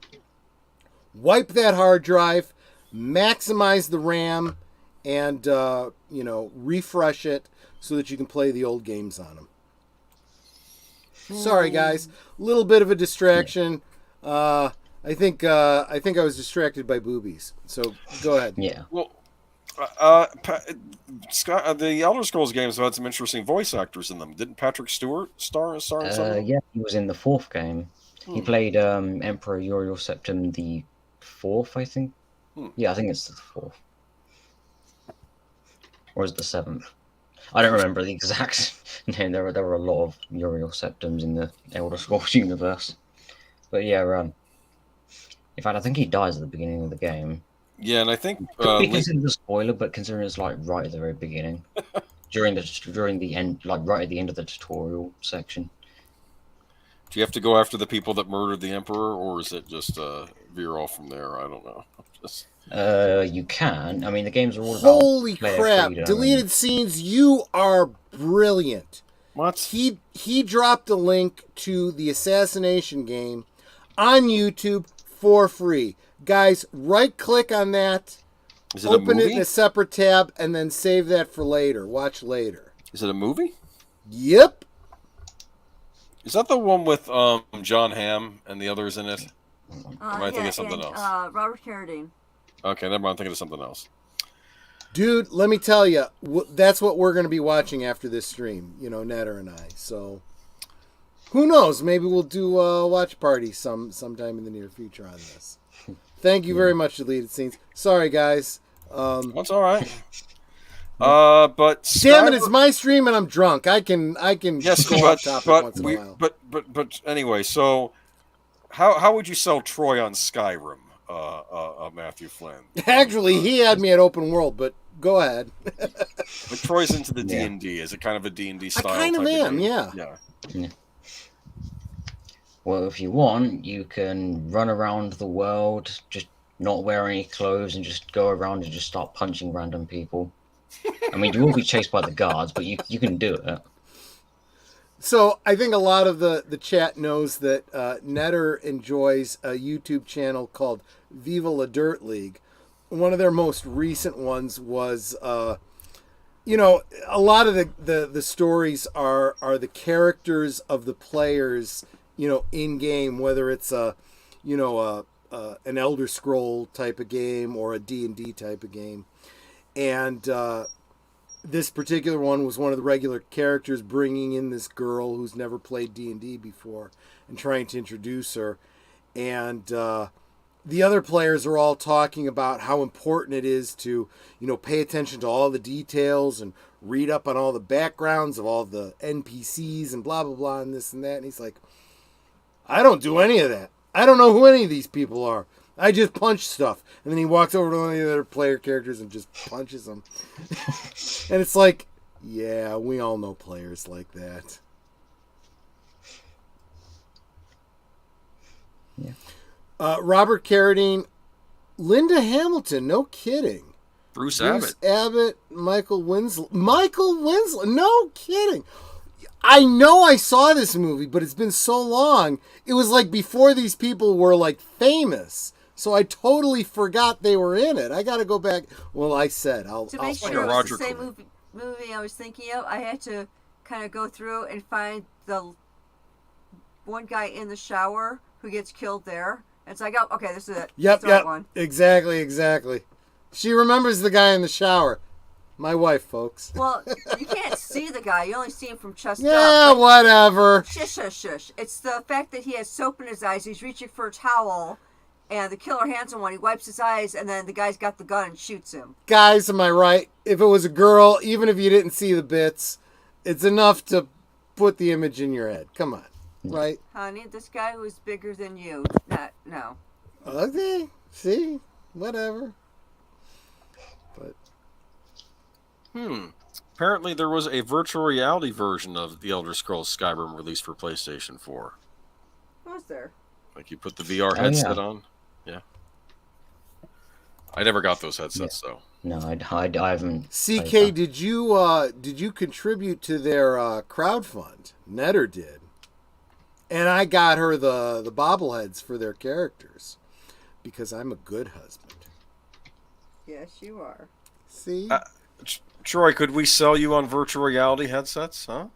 wipe that hard drive, maximize the RAM, and refresh it so that you can play the old games on them. Sorry, guys, a little bit of a distraction. I think I was distracted by boobies. So go ahead. Yeah. Well, the Elder Scrolls games have had some interesting voice actors in them. Didn't Patrick Stewart star in some of them? Yeah, he was in the 4th game. He played Emperor Uriel Septim the 4th, I think. Yeah, I think it's the 4th. Or is it the 7th? I don't remember the exact name. There were a lot of Uriel Septims in the Elder Scrolls universe. But yeah, in fact, I think he dies at the beginning of the game. Yeah, and I think Could be considered a spoiler, but considering it's like right at the very beginning, during the end, like right at the end of the tutorial section. Do you have to go after the people that murdered the Emperor, or is it just veer off from there? I don't know. You can. I mean, the games are all about Holy player crap! freedom Deleted scenes. You are brilliant. What? He dropped a link to the assassination game on YouTube for free. Guys, right-click on that, Is it open a it movie? in a separate tab, and then save that for later. Watch later. Is it a movie? Yep. Is that the one with John Hamm and the others in it? Am I thinking of something else? Robert Carradine. Okay, never mind. I'm thinking of something else. Dude, let me tell you, that's what we're going to be watching after this stream, Netter and I. So, who knows? Maybe we'll do a watch party sometime in the near future on this. Thank you very much, Deleted Scenes. Sorry, guys. That's all right. But Damn it, it's my stream and I'm drunk. I can yes, go off topic once in a while. But anyway, so how would you sell Troy on Skyrim, Matthew Flynn? Actually, he had me at open world, but go ahead. But Troy's into the D&D. Is it kind of a D&D style? I kind of am, yeah. Well, if you want, you can run around the world, just not wear any clothes, and just go around and just start punching random people. I mean, you will be chased by the guards, but you can do it. So I think a lot of the chat knows that Netter enjoys a YouTube channel called Viva La Dirt League. One of their most recent ones was, a lot of the stories are the characters of the players, in game, whether it's an Elder Scroll type of game or a D&D type of game. And this particular one was one of the regular characters bringing in this girl who's never played D&D before and trying to introduce her. And the other players are all talking about how important it is to, pay attention to all the details and read up on all the backgrounds of all the NPCs and blah, blah, blah, and this and that. And he's like, I don't do any of that. I don't know who any of these people are. I just punch stuff. And then he walks over to one of the other player characters and just punches them. And it's like, yeah, we all know players like that. Yeah. Robert Carradine, Linda Hamilton, no kidding. Bruce Abbott, Michael Winslow, no kidding. I know I saw this movie, but it's been so long. It was like before these people were like famous. So I totally forgot they were in it. I got to go back. Well, I said I'll make sure it was the same movie I was thinking of. I had to kind of go through and find the one guy in the shower who gets killed there. And it's like, oh, okay, this is it. Yep. One. Exactly. She remembers the guy in the shower. My wife, folks. Well, you can't see the guy. You only see him from chest up. Yeah, whatever. Shush. It's the fact that he has soap in his eyes. He's reaching for a towel. And the killer hands him one. He wipes his eyes, and then the guy's got the gun and shoots him. Guys, am I right? If it was a girl, even if you didn't see the bits, it's enough to put the image in your head. Come on, right? Honey, this guy who is bigger than you. No. Okay, see? Whatever. But Apparently there was a virtual reality version of the Elder Scrolls Skyrim released for PlayStation 4. Was there? Like you put the VR headset on. Yeah. I never got those headsets though. No, I haven't. CK, did you contribute to their crowdfund? Netter did, and I got her the bobbleheads for their characters. because I'm a good husband. Yes, you are. See? Troy, could we sell you on virtual reality headsets? Huh?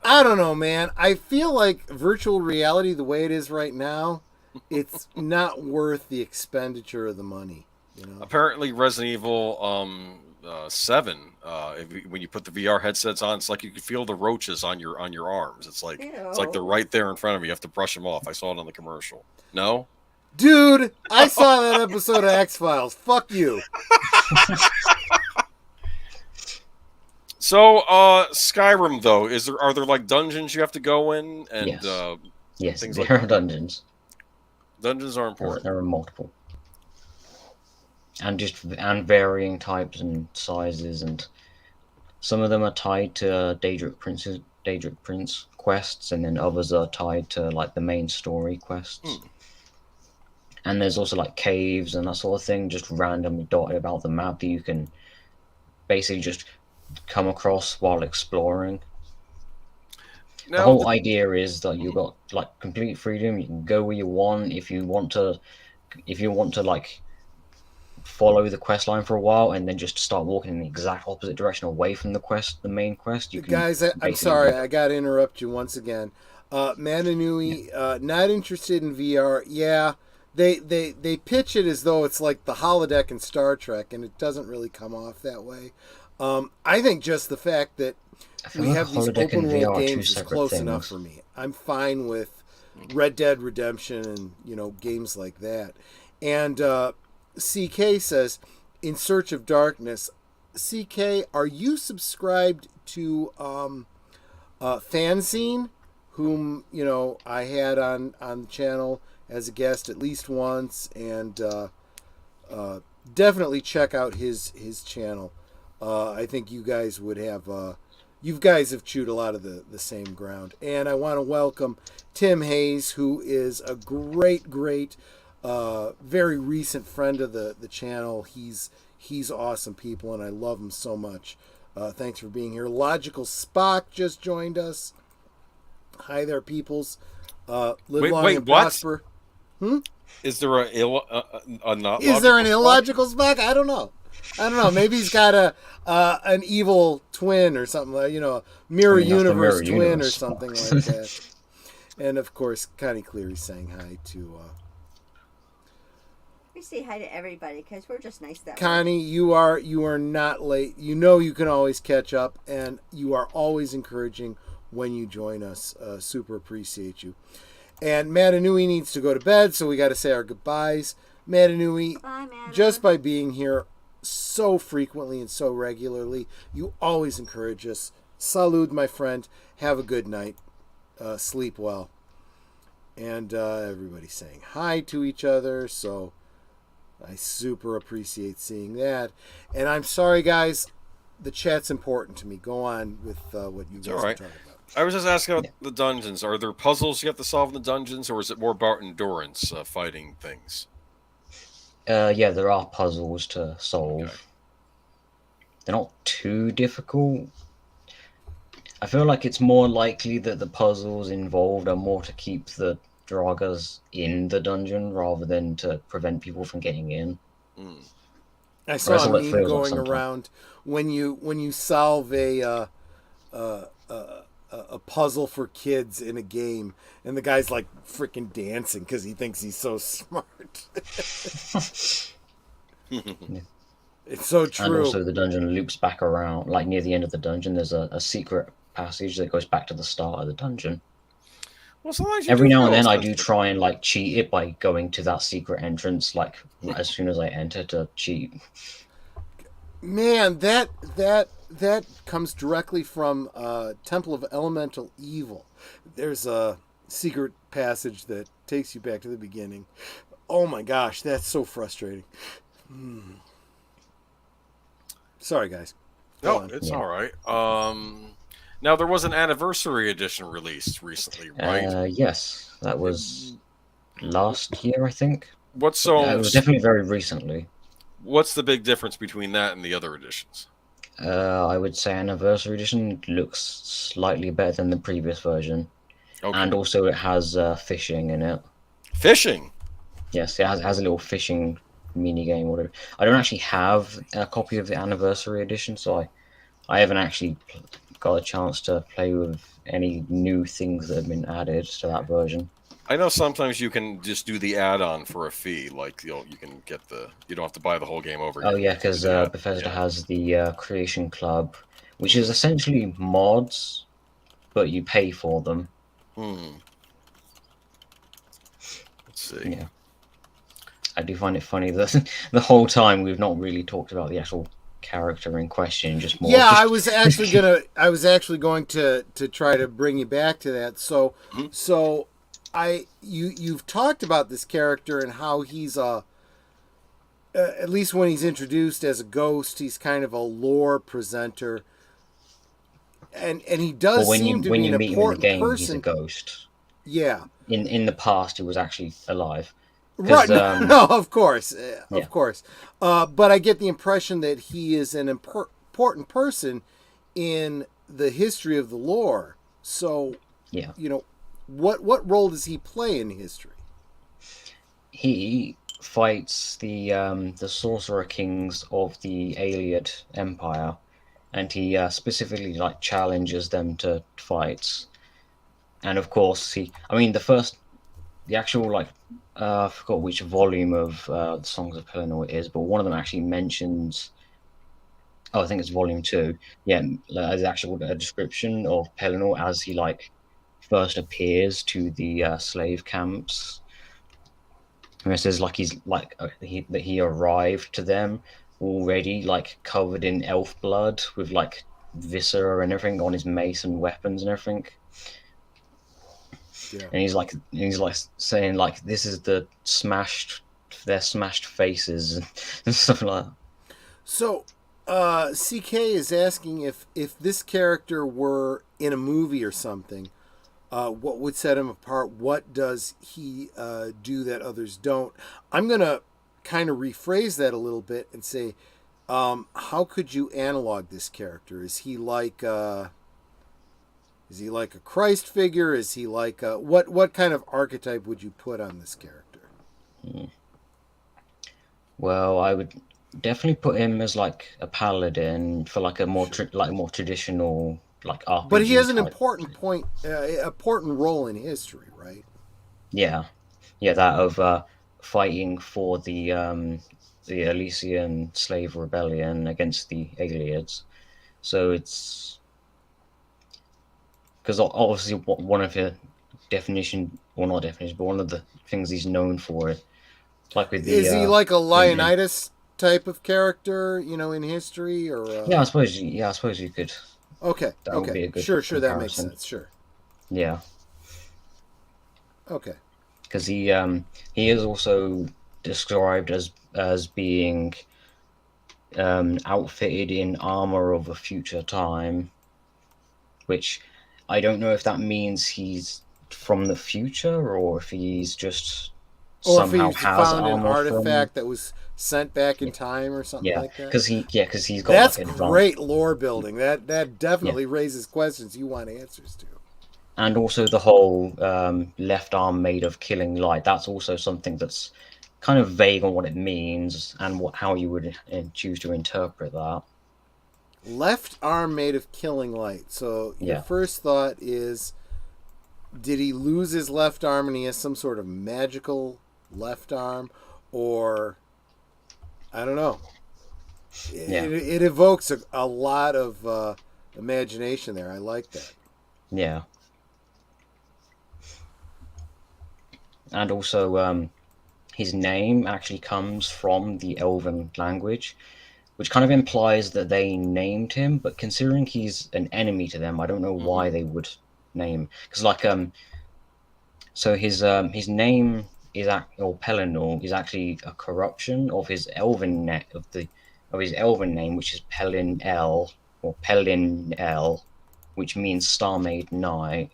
I don't know, man. I feel like virtual reality, the way it is right now, it's not worth the expenditure of the money. You know? Apparently, Resident Evil 7. When you put the VR headsets on, it's like you can feel the roaches on your arms. It's like they're right there in front of you. You have to brush them off. I saw it on the commercial. No, dude, I saw that episode of X-Files. Fuck you. So, Skyrim though, are there like dungeons you have to go in and yes, things there like are dungeons. Dungeons are important. There are multiple, and varying types and sizes, and some of them are tied to Daedric Prince quests, and then others are tied to like the main story quests. And there's also like caves and that sort of thing, just randomly dotted about the map that you can basically just come across while exploring. Now, the whole idea is that you've got like complete freedom. You can go where you want. If you want to like follow the quest line for a while and then just start walking in the exact opposite direction away from the main quest. You can guys, I'm sorry, I got to interrupt you once again. Mananui, not interested in VR. Yeah, they pitch it as though it's like the holodeck in Star Trek, and it doesn't really come off that way. I think just the fact that we have these open world games is close enough for me. I'm fine with Red Dead Redemption and games like that. And CK says, "In Search of Darkness." CK, are you subscribed to Fanzine, whom I had on the channel as a guest at least once, and definitely check out his channel. I think you guys would have you guys have chewed a lot of the same ground. And I want to welcome Tim Hayes, who is a great very recent friend of the channel. He's awesome people, and I love him so much. Thanks for being here. Logical Spock just joined us. Hi there, peoples. Live long and prosper. Is there Is there an illogical Spock? I don't know. Maybe he's got an evil twin or something, a mirror universe twin or something like that. And of course, Connie Cleary's saying hi to. We say hi to everybody because we're just nice that Connie, you are not late. You can always catch up, and you are always encouraging when you join us. Super appreciate you. And Matanui needs to go to bed, so we got to say our goodbyes. Matanui, just by being here so frequently and so regularly, you always encourage us. Salud, my friend. Have a good night. Sleep well. And everybody's saying hi to each other, so I super appreciate seeing that. And I'm sorry, guys, the chat's important to me. Go on with what you guys are talking about. I was just asking about the dungeons. Are there puzzles you have to solve in the dungeons, or is it more about endurance, fighting things? Yeah, there are puzzles to solve. Okay. They're not too difficult. I feel like it's more likely that the puzzles involved are more to keep the Dragas in the dungeon rather than to prevent people from getting in. I saw a meme going around when you solve a puzzle for kids in a game, and the guy's like freaking dancing because he thinks he's so smart. It's so true. And also the dungeon loops back around, like near the end of the dungeon there's a secret passage that goes back to the start of the dungeon. Well, every now and then I do try and like cheat it by going to that secret entrance like as soon as I enter to cheat. Man, that comes directly from Temple of Elemental Evil. There's a secret passage that takes you back to the beginning. Oh my gosh, that's so frustrating. Sorry, guys. No, it's all right. Now, there was an anniversary edition released recently, right? Yes, that was last year, I think. It was definitely very recently. What's the big difference between that and the other editions? I would say Anniversary Edition looks slightly better than the previous version. Okay. And also it has fishing in it. Fishing. Yes, it has a little fishing mini game. Whatever. I don't actually have a copy of the anniversary edition, so I haven't actually got a chance to play with any new things that have been added to that version. I know sometimes you can just do the add-on for a fee, like you can get you don't have to buy the whole game over again. Oh yeah, because Bethesda has the Creation Club, which is essentially mods, but you pay for them. Let's see. Yeah, I do find it funny that the whole time we've not really talked about the actual character in question, just more. Yeah, I was actually going to try to bring you back to that. So, you've talked about this character and how he's at least when he's introduced as a ghost, he's kind of a lore presenter, and he does seem to be an important person. He's a ghost. Yeah. In the past, he was actually alive. Right. No, of course, of course. But I get the impression that he is an important person in the history of the lore. So, yeah, what role does he play in history? He fights the sorcerer kings of the Ayleid Empire, and he specifically challenges them to fights. And of course, I forgot which volume of the Songs of Pelinal it is, but one of them actually mentions. Oh, I think it's volume 2. Yeah, there's actually a description of Pelinal as he first appears to the slave camps. And it says that he arrived to them already covered in elf blood with viscera and everything on his mace and weapons and everything. Yeah. And he's saying this is their smashed faces and stuff like that. So, CK is asking if this character were in a movie or something, what would set him apart? What does he do that others don't? I'm gonna kind of rephrase that a little bit and say, how could you analog this character? Is he like a Christ figure? Is he like what kind of archetype would you put on this character? Well, I would definitely put him as a paladin for a more more traditional RPG. But he has an important role in history, right? Yeah, that of fighting for the Elysian slave rebellion against the Ayleids. So it's because obviously one of the one of the things he's known for it, is he like a Leonidas type of character, in history, or I suppose you could. Okay. That would be a good sure, comparison. That makes sense. Sure. Yeah. Okay. Because he is also described as being outfitted in armor of a future time, which I don't know if that means he's from the future or if he's just somehow if he's has found an artifact that was sent back in time or something like that. Because he's got that's great lore building. That definitely raises questions you want answers to. And also the whole left arm made of killing light. That's also something that's kind of vague on what it means and how you would choose to interpret that. Left arm made of killing light. So your first thought is, did he lose his left arm and he has some sort of magical left arm, or I don't know. It evokes a lot of imagination there. I like that. Yeah. And also, his name actually comes from the Elven language, which kind of implies that they named him. But considering he's an enemy to them, I don't know why they would name. Because so his name is Pelinal is actually a corruption of his elven of his elven name, which is Pelinel or Pelinel, which means star-made night,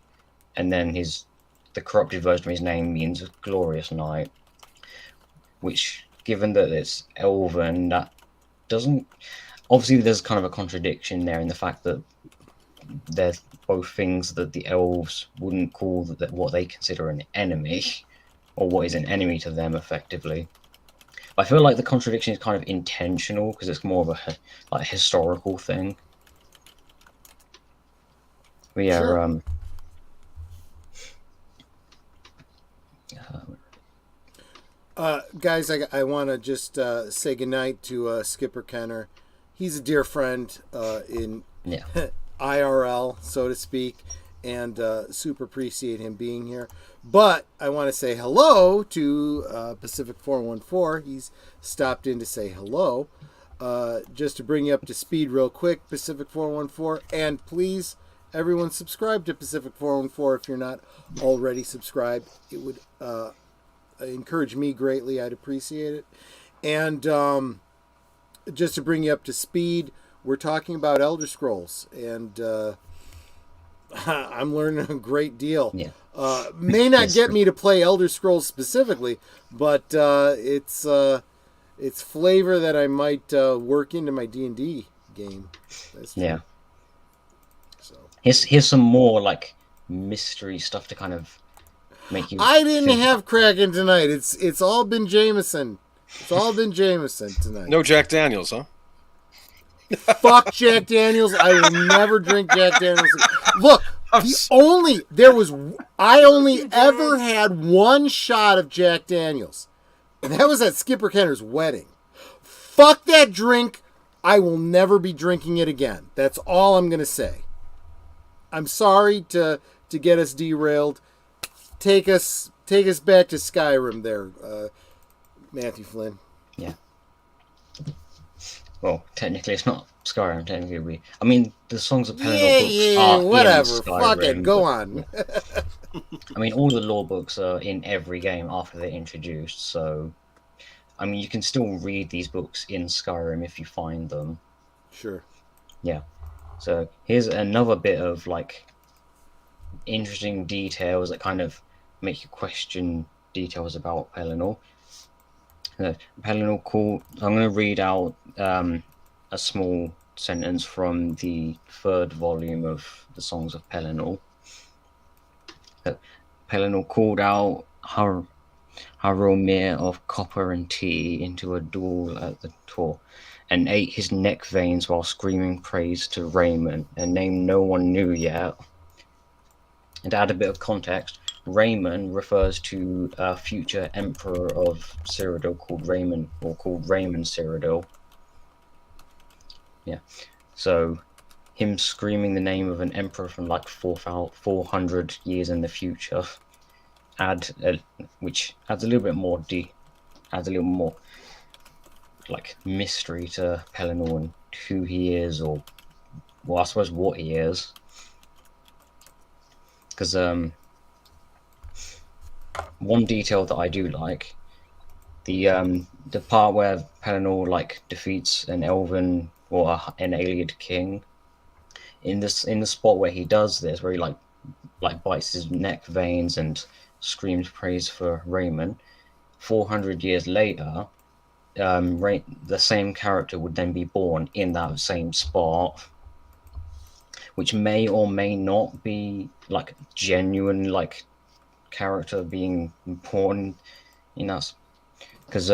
and then the corrupted version of his name means glorious night. Which, given that it's elven, that doesn't. Obviously, there's kind of a contradiction there in the fact that they're both things that the elves wouldn't call what they consider an enemy. or what is an enemy to them, effectively. I feel like the contradiction is kind of intentional because it's more of a historical thing. But yeah, Sure. Guys, I want to just say goodnight to Skipper Kenner. He's a dear friend in IRL, so to speak, and super appreciate him being here. But I want to say hello to Pacific 414. He's stopped in to say hello. Just to bring you up to speed real quick, Pacific 414, and please, everyone subscribe to Pacific 414 if you're not already subscribed. It would encourage me greatly. I'd appreciate it. And just to bring you up to speed, we're talking about Elder Scrolls, and I'm learning a great deal. Yeah. May not get me to play Elder Scrolls specifically, but it's flavor that I might work into my D&D game. That's true. Yeah. So here's some more like mystery stuff to kind of make you. I didn't have Kraken tonight. It's all been Jameson. It's all been Jameson tonight. No Jack Daniels, huh? Fuck Jack Daniels. I will never drink Jack Daniels. Look, I only ever had one shot of Jack Daniels. And that was at Skipper Kenner's wedding. Fuck that drink. I will never be drinking it again. That's all I'm going to say. I'm sorry to get us derailed. Take us back to Skyrim there, Matthew Flynn. Yeah. Well, technically it's not Skyrim. Technically, I mean, the Songs of Pelinal books are whatever. in Skyrim, Fuck it. Go on. I mean, all the lore books are in every game after they're introduced. So, I mean, you can still read these books in Skyrim if you find them. Sure. Yeah. So here's another bit of like interesting details that kind of make you question details about Pelinal. Pelinal called. I'm going to read out a small sentence from the 3rd volume of the Songs of Pelinal. Pelinal called out Haromir of Copper and Tea into a duel at the Tor, and ate his neck veins while screaming praise to Raymond, a name no one knew yet. And to add a bit of context, Raymond refers to a future emperor of Cyrodiil called Raymond Cyrodiil. Yeah. So him screaming the name of an emperor from like 400 years in the future, which adds a little bit more like mystery to Pelinal and who he is, or well, I suppose what he is. Because one detail that I do like, the part where Pelinal like defeats an elven or an alien king, in the spot where he does this, where he like bites his neck veins and screams praise for Raymond, 400 years later, the same character would then be born in that same spot, which may or may not be like genuine like character being born in us, because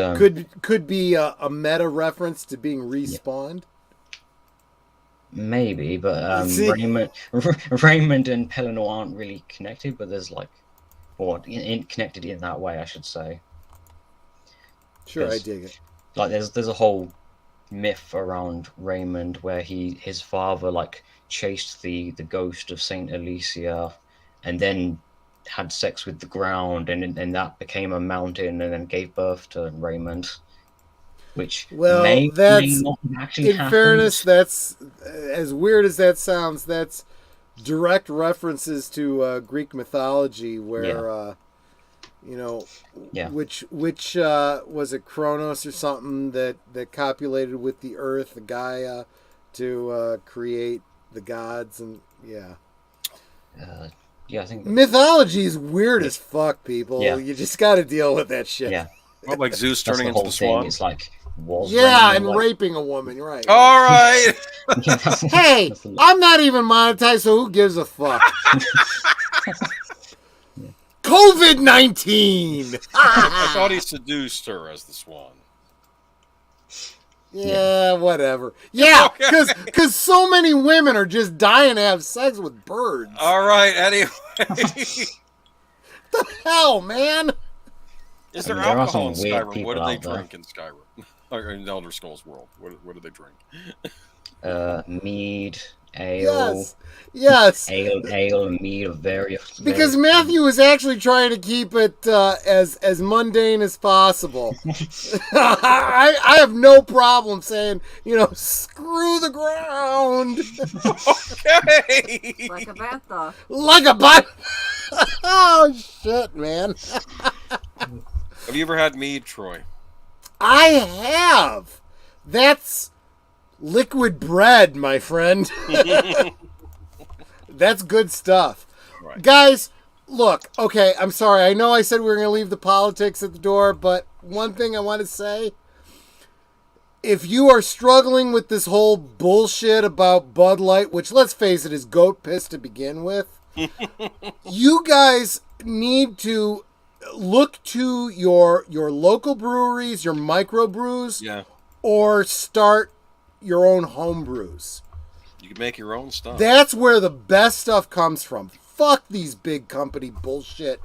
could be a meta reference to being respawned. Maybe, but Raymond and Pelinal aren't really connected, but there's like, or connected in that way, I should say. Sure, I dig it. Like, there's a whole myth around Raymond where his father like chased the ghost of Saint Alicia, and then had sex with the ground, and that became a mountain, and then gave birth to Raymond. Which may not actually happen. In fairness, that's as weird as that sounds. That's direct references to Greek mythology, where which was it Kronos or something that copulated with the earth, the Gaia, to create the gods, and I think mythology is weird as fuck, people. Yeah. You just got to deal with that shit. Yeah, well, like Zeus turning into the swan. It's like and raping a woman, right? All right. Hey, I'm not even monetized, so who gives a fuck? COVID-19. I thought he seduced her as the swan. Yeah, whatever. Yeah, because so many women are just dying to have sex with birds. All right, anyway. The hell, man? Is there there are alcohol in some weird Skyrim? people What do they out there. drink in Skyrim? Or in Elder Scrolls world? What do they drink? Mead, ale. Yes. Ale and mead of various. Because Matthew was actually trying to keep it as mundane as possible. I have no problem saying, screw the ground. Okay. Like a bantha. Like a butt. Oh, shit, man. Have you ever had mead, Troy? I have. That's liquid bread, my friend. That's good stuff. Right. Guys, look, okay, I'm sorry. I know I said we were going to leave the politics at the door, but one thing I want to say, if you are struggling with this whole bullshit about Bud Light, which, let's face it, is goat piss to begin with, you guys need to look to your local breweries, your microbrews, or start your own home brews. You can make your own stuff. That's where the best stuff comes from. Fuck these big company bullshit.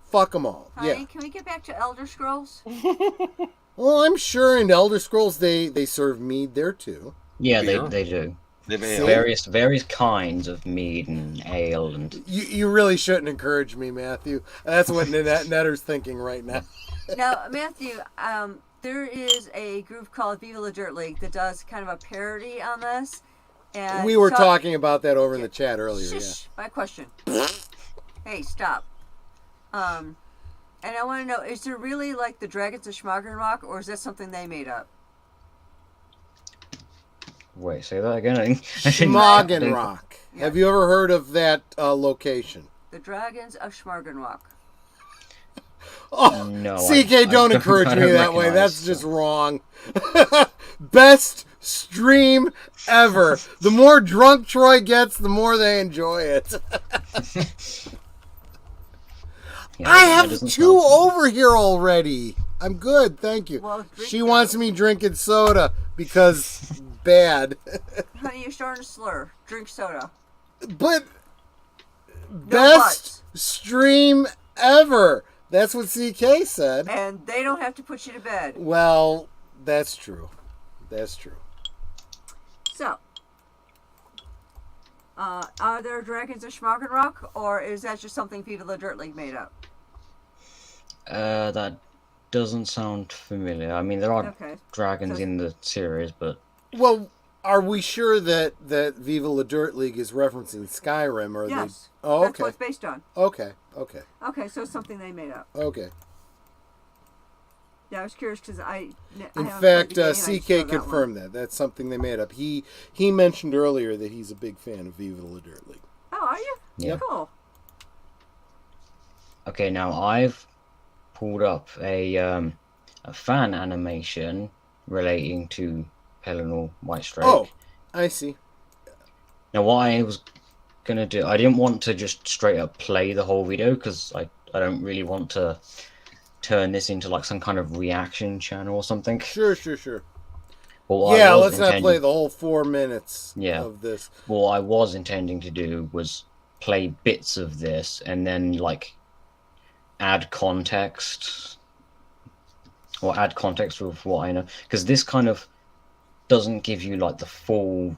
Fuck them all. Honey, can we get back to Elder Scrolls? Well, I'm sure in Elder Scrolls they serve mead there too. Yeah, they do. Various kinds of mead and ale and. You really shouldn't encourage me, Matthew. That's what Netter's thinking right now. Now, Matthew, there is a group called Viva La Dirt League that does kind of a parody on this. And we were talking about that over in the chat earlier. Shush, my question. Hey, stop. And I want to know, is there really like the Dragons of Schmargenrock, or is that something they made up? Wait, say that again. Schmargenrock. Yeah. Have you ever heard of that location? The Dragons of Schmargenrock. Oh, no. CK, don't encourage me that way. That's just wrong. Best stream ever. The more drunk Troy gets, the more they enjoy it. I have 2 over here already. I'm good, thank you. Well, she wants me drinking soda because bad. Honey, you're starting to slur. Drink soda. But best stream ever. That's what CK said. And they don't have to put you to bed. Well, that's true. That's true. So, are there Dragons of Schmargenrock, or is that just something Viva La Dirt League made up? That doesn't sound familiar. I mean, there are dragons in the series, but... Well, are we sure that Viva La Dirt League is referencing Skyrim? Or yes. Oh, that's okay. what it's based on. Okay. Okay, so it's something they made up. Okay. Yeah, I was curious because in fact, CK confirmed that. That's something they made up. He mentioned earlier that he's a big fan of Viva La Dirt League. Oh, are you? Yeah. Cool. Okay, now I've pulled up a fan animation relating to Pelinal Whitestrake. Oh, I see. Now, what I was gonna do, I didn't want to just straight up play the whole video because I don't really want to turn this into like some kind of reaction channel or something. Sure. Well, yeah, let's not play the whole 4 minutes of this. What I was intending to do was play bits of this and then like add context with what I know, because this kind of doesn't give you like the full,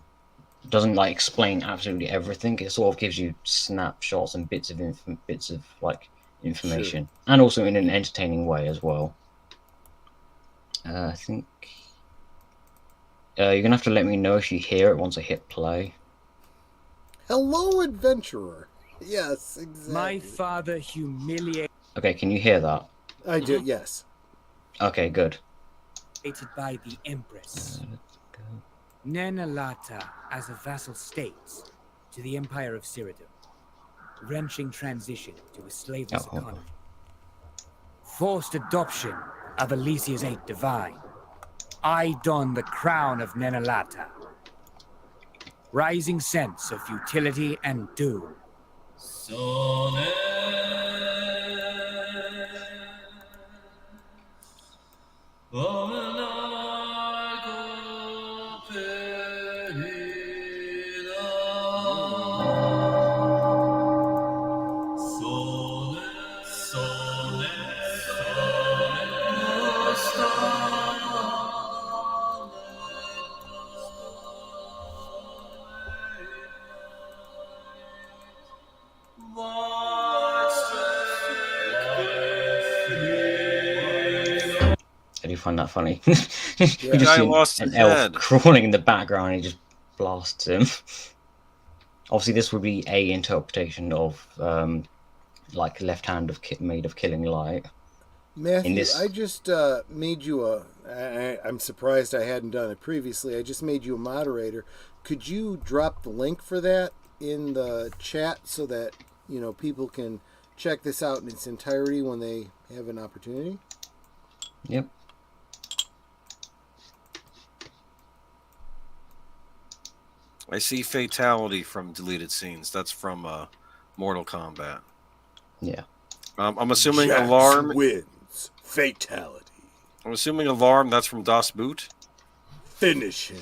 doesn't like explain absolutely everything. It sort of gives you snapshots and bits of like information, and also in an entertaining way as well. I think you're gonna have to let me know if you hear it once I hit play. Hello, adventurer. Yes, exactly. My father humiliated. Okay, can you hear that? I do. Yes. Okay, good. By the Empress Nenalata as a vassal state to the Empire of Cyrodiil. Wrenching transition to a slaveless economy. Forced adoption of Alicia's 8 divine. I don the crown of Nenalata. Rising sense of futility and doom. Solemn. I do find that funny. You The just guy see lost an his elf head. crawling in the background and he just blasts him. Obviously, this would be a interpretation of like left hand of made of killing light. Matthew, I just made you I'm surprised I hadn't done it previously. I just made you a moderator. Could you drop the link for that in the chat so that, you know, people can check this out in its entirety when they have an opportunity? Yep. I see fatality from deleted scenes. That's from Mortal Kombat. Yeah. I'm assuming Jax alarm wins. Fatality. I'm assuming alarm. That's from Das Boot. Finish him.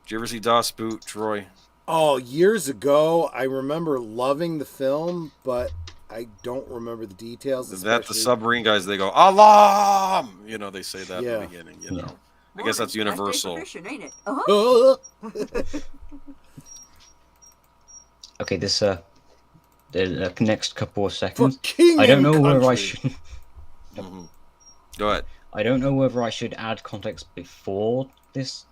Did you ever see Das Boot, Troy? Oh, years ago, I remember loving the film, but I don't remember the details. That the submarine guys, they go alarm. You know, they say that Yeah. in the beginning. You know, I guess that's universal. Fishing, ain't it? Uh-huh. Okay, this the next couple of seconds. King I don't and know whether I country. should. Go ahead. I don't know whether I should add context before this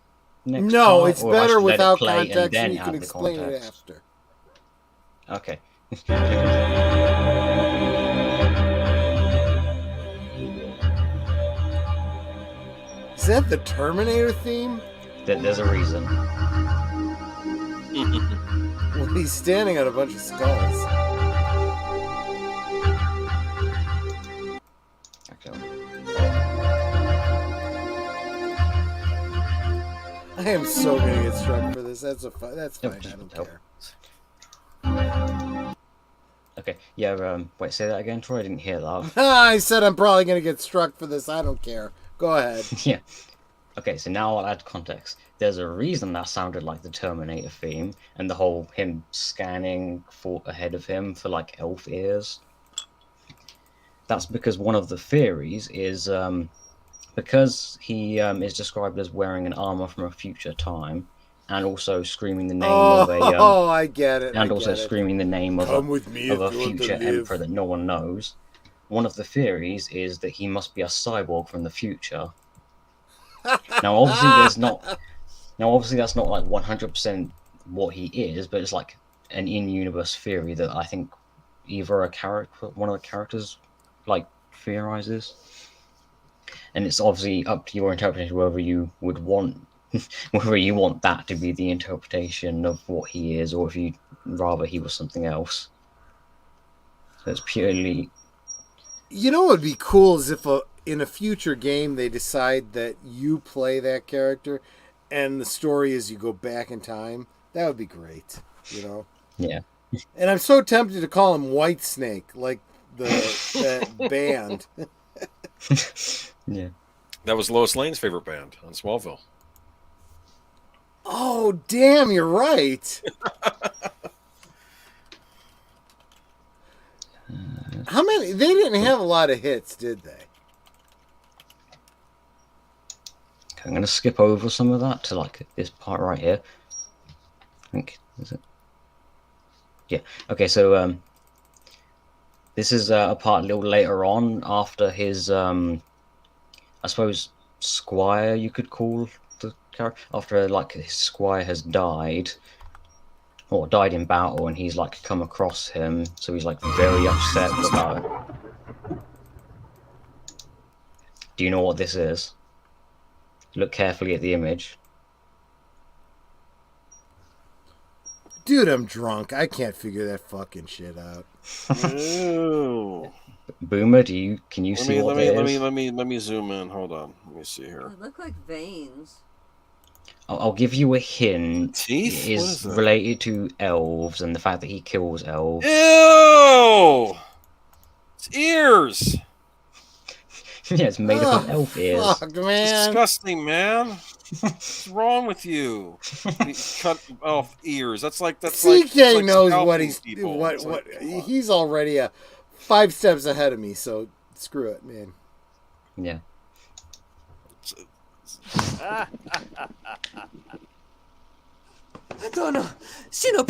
next No, part, it's or if I better should let it without play context, and then and you can add the explain it context. after. Okay. Is that the Terminator theme? There's a reason. Well, he's standing on a bunch of skulls. I am so gonna get struck for this. That's fine. I don't care. Okay, yeah, wait, say that again, Troy? I didn't hear that. I said I'm probably gonna get struck for this. I don't care. Go ahead. Yeah. Okay, so now I'll add context. There's a reason that sounded like the Terminator theme, and the whole him scanning ahead of him for like elf ears. That's because one of the theories is because he is described as wearing an armor from a future time, and also screaming the name of a I get it. and also screaming the name of a future emperor that no one knows. One of the theories is that he must be a cyborg from the future. Now, obviously, that's not like 100% what he is, but it's like an in-universe theory that I think either one of the characters, like theorizes, and it's obviously up to your interpretation whether you would want, whether you want that to be the interpretation of what he is, or if you'd rather he was something else. So it's purely. You know what would be cool is if in a future game they decide that you play that character and the story is you go back in time. That would be great, you know? Yeah. And I'm so tempted to call him Whitesnake, like that band. Yeah. That was Lois Lane's favorite band on Smallville. Oh, damn, you're right. How many? They didn't have a lot of hits, did they? I'm going to skip over some of that to like this part right here. I think, is it? Yeah. Okay, so this is a part a little later on after his, I suppose, squire, you could call the character. After like his squire has died, or died in battle, and he's like come across him, so he's like very upset about it. Do you know what this is? Look carefully at the image. Dude, I'm drunk. I can't figure that fucking shit out. Ooh. Boomer, can you see what it is? Let me zoom in. Hold on. Let me see here. They look like veins. I'll give you a hint. Teeth? It is related to elves and the fact that he kills elves. Ew! It's ears! Yeah, it's made up of elf ears. Fuck, man. Disgusting, man. What's wrong with you? You cut off ears. That's like CK knows what scalping he's people. what It's what like, come on. he's already 5 steps ahead of me. So screw it, man. Yeah. Madonna, sino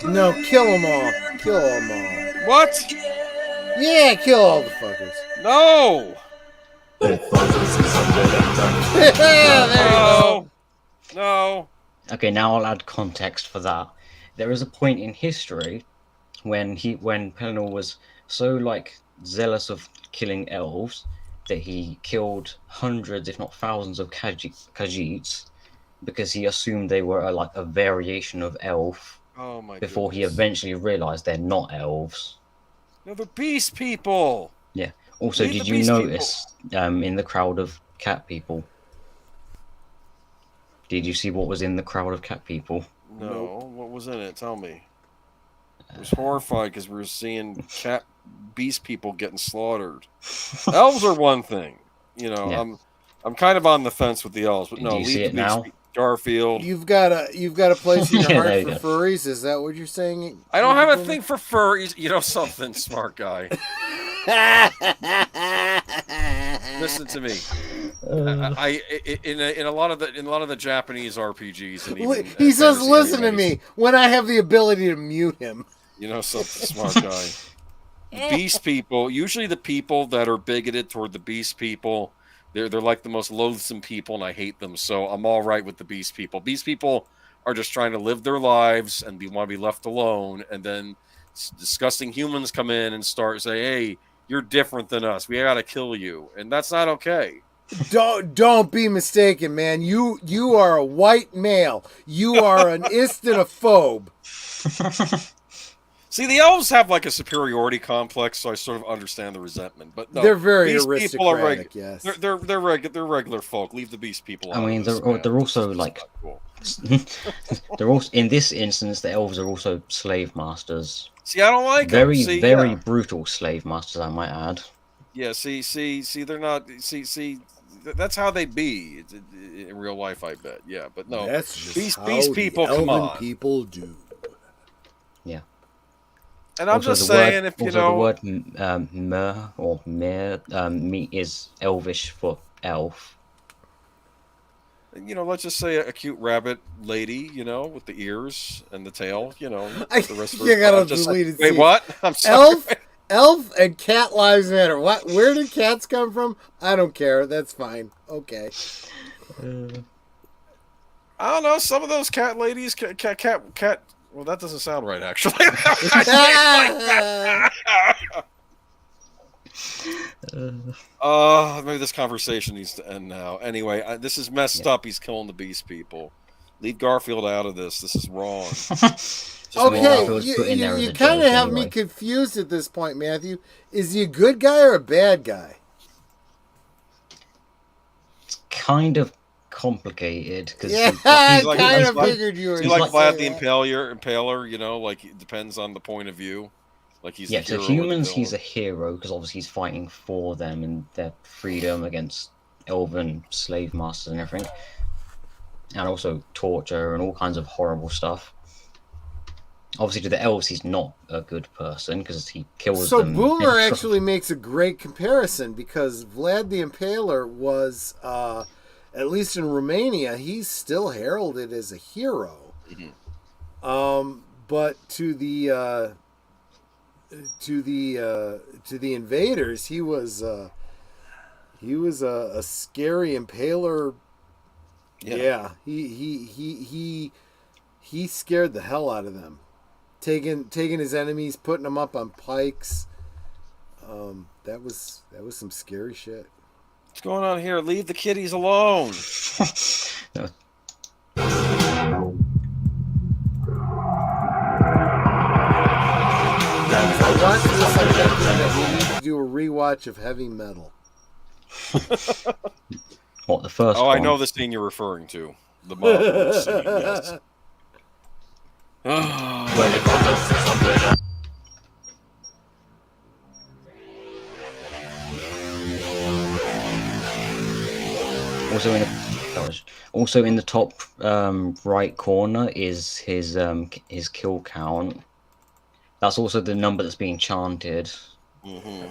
No, kill them all. Kill them all. What? Yeah, kill all the fuckers. No! There you go. No! Okay, now I'll add context for that. There is a point in history when Pelinal was so like zealous of killing elves that he killed hundreds, if not thousands, of Khajiits because he assumed they were like a variation of elf. Oh my Before he goodness. eventually realized they're not elves. No, they're beast people! Yeah. Also, Leave did the you beast notice in the crowd of cat people? Did you see what was in the crowd of cat people? No, what was in it? Tell me. I was horrified because we were seeing cat beast people getting slaughtered. Elves are one thing. You know, Yeah. I'm kind of on the fence with the elves, but Do no, you leave see the it now? beast Garfield. You've got a place in your Yeah, heart there you for go. furries. Is that what you're saying? I don't have a thing for furries. You know something, smart guy. Listen to me. In a lot of the Japanese RPGs, and even He says, fantasy "Listen to animes, me." When I have the ability to mute him. You know something, smart guy. Beast people. Usually, the people that are bigoted toward the beast people, they're like the most loathsome people, and I hate them. So I'm all right with the beast people. Beast people are just trying to live their lives and want to be left alone, and then disgusting humans come in and start saying, "Hey, you're different than us. We got to kill you," and that's not okay. Don't be mistaken, man. You are a white male. You are an istinophobe. See, the elves have like a superiority complex, so I sort of understand the resentment. But no, They're very beast people are aristocratic. Yes, they're regular folk. Leave the beast people out. I mean, of this, they're also This is like not cool. they're also in this instance the elves are also slave masters. See, I don't like Very them. See, very yeah. brutal slave masters, I might add. Yeah, see, they're not. See, that's how they be in real life. I bet. Yeah, but no, that's just beast how people. the Come elven on. people do. Yeah. And I'm Also, just the saying, word, if you also know, the word mer or mer is elvish for elf. let's just say a cute rabbit lady, with the ears and the tail, the rest of her. You gotta I'm just delete like, it. wait, what? I'm sorry. Elf and cat lives matter. What? Where did cats come from? I don't care. That's fine. Okay. I don't know. Some of those cat ladies, cat. Well, that doesn't sound right, actually. Maybe this conversation needs to end now. Anyway, this is messed up. He's killing the beast people. Leave Garfield out of this. This is wrong. Okay, you kind of have me confused at this point, Matthew. Is he a good guy or a bad guy? It's kind of complicated because I kind of figured you were. He's like Vlad the Impaler. Like it depends on the point of view. Like he's to humans he's a hero because obviously he's fighting for them and their freedom against elven slave masters and everything, and also torture and all kinds of horrible stuff. Obviously, to the elves, he's not a good person because he kills them. So Boomer actually makes a great comparison because Vlad the Impaler was, at least in Romania, he's still heralded as a hero. Mm-hmm. But to the invaders, he was a scary impaler. Yeah, he scared the hell out of them. taking his enemies, putting them up on pikes. That was some scary shit. What's going on here? Leave the kitties alone. No. I watched this and that we need to do a rewatch of Heavy Metal. What, the first one? one? I know the scene you're referring to. The mob scene, yes. Also in the top right corner is his kill count. That's also the number that's being chanted. Mm-hmm.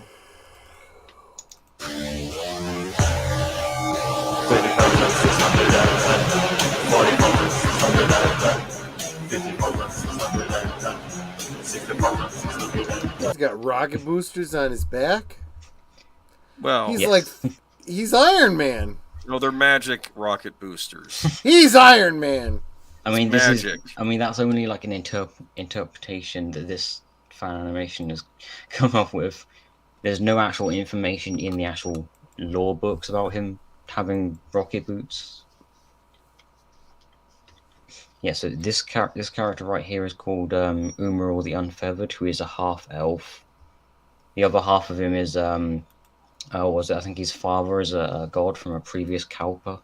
He's got rocket boosters on his back. Well, he's yes. like, he's Iron Man. No, they're magic rocket boosters. He's Iron Man. I mean, it's this magic. that's only like an interpretation that this fan animation has come up with. There's no actual information in the actual lore books about him having rocket boots. Yeah, so this character right here is called Umaril the Unfeathered, who is a half-elf. The other half of him is, I think his father is a god from a previous Kalpa.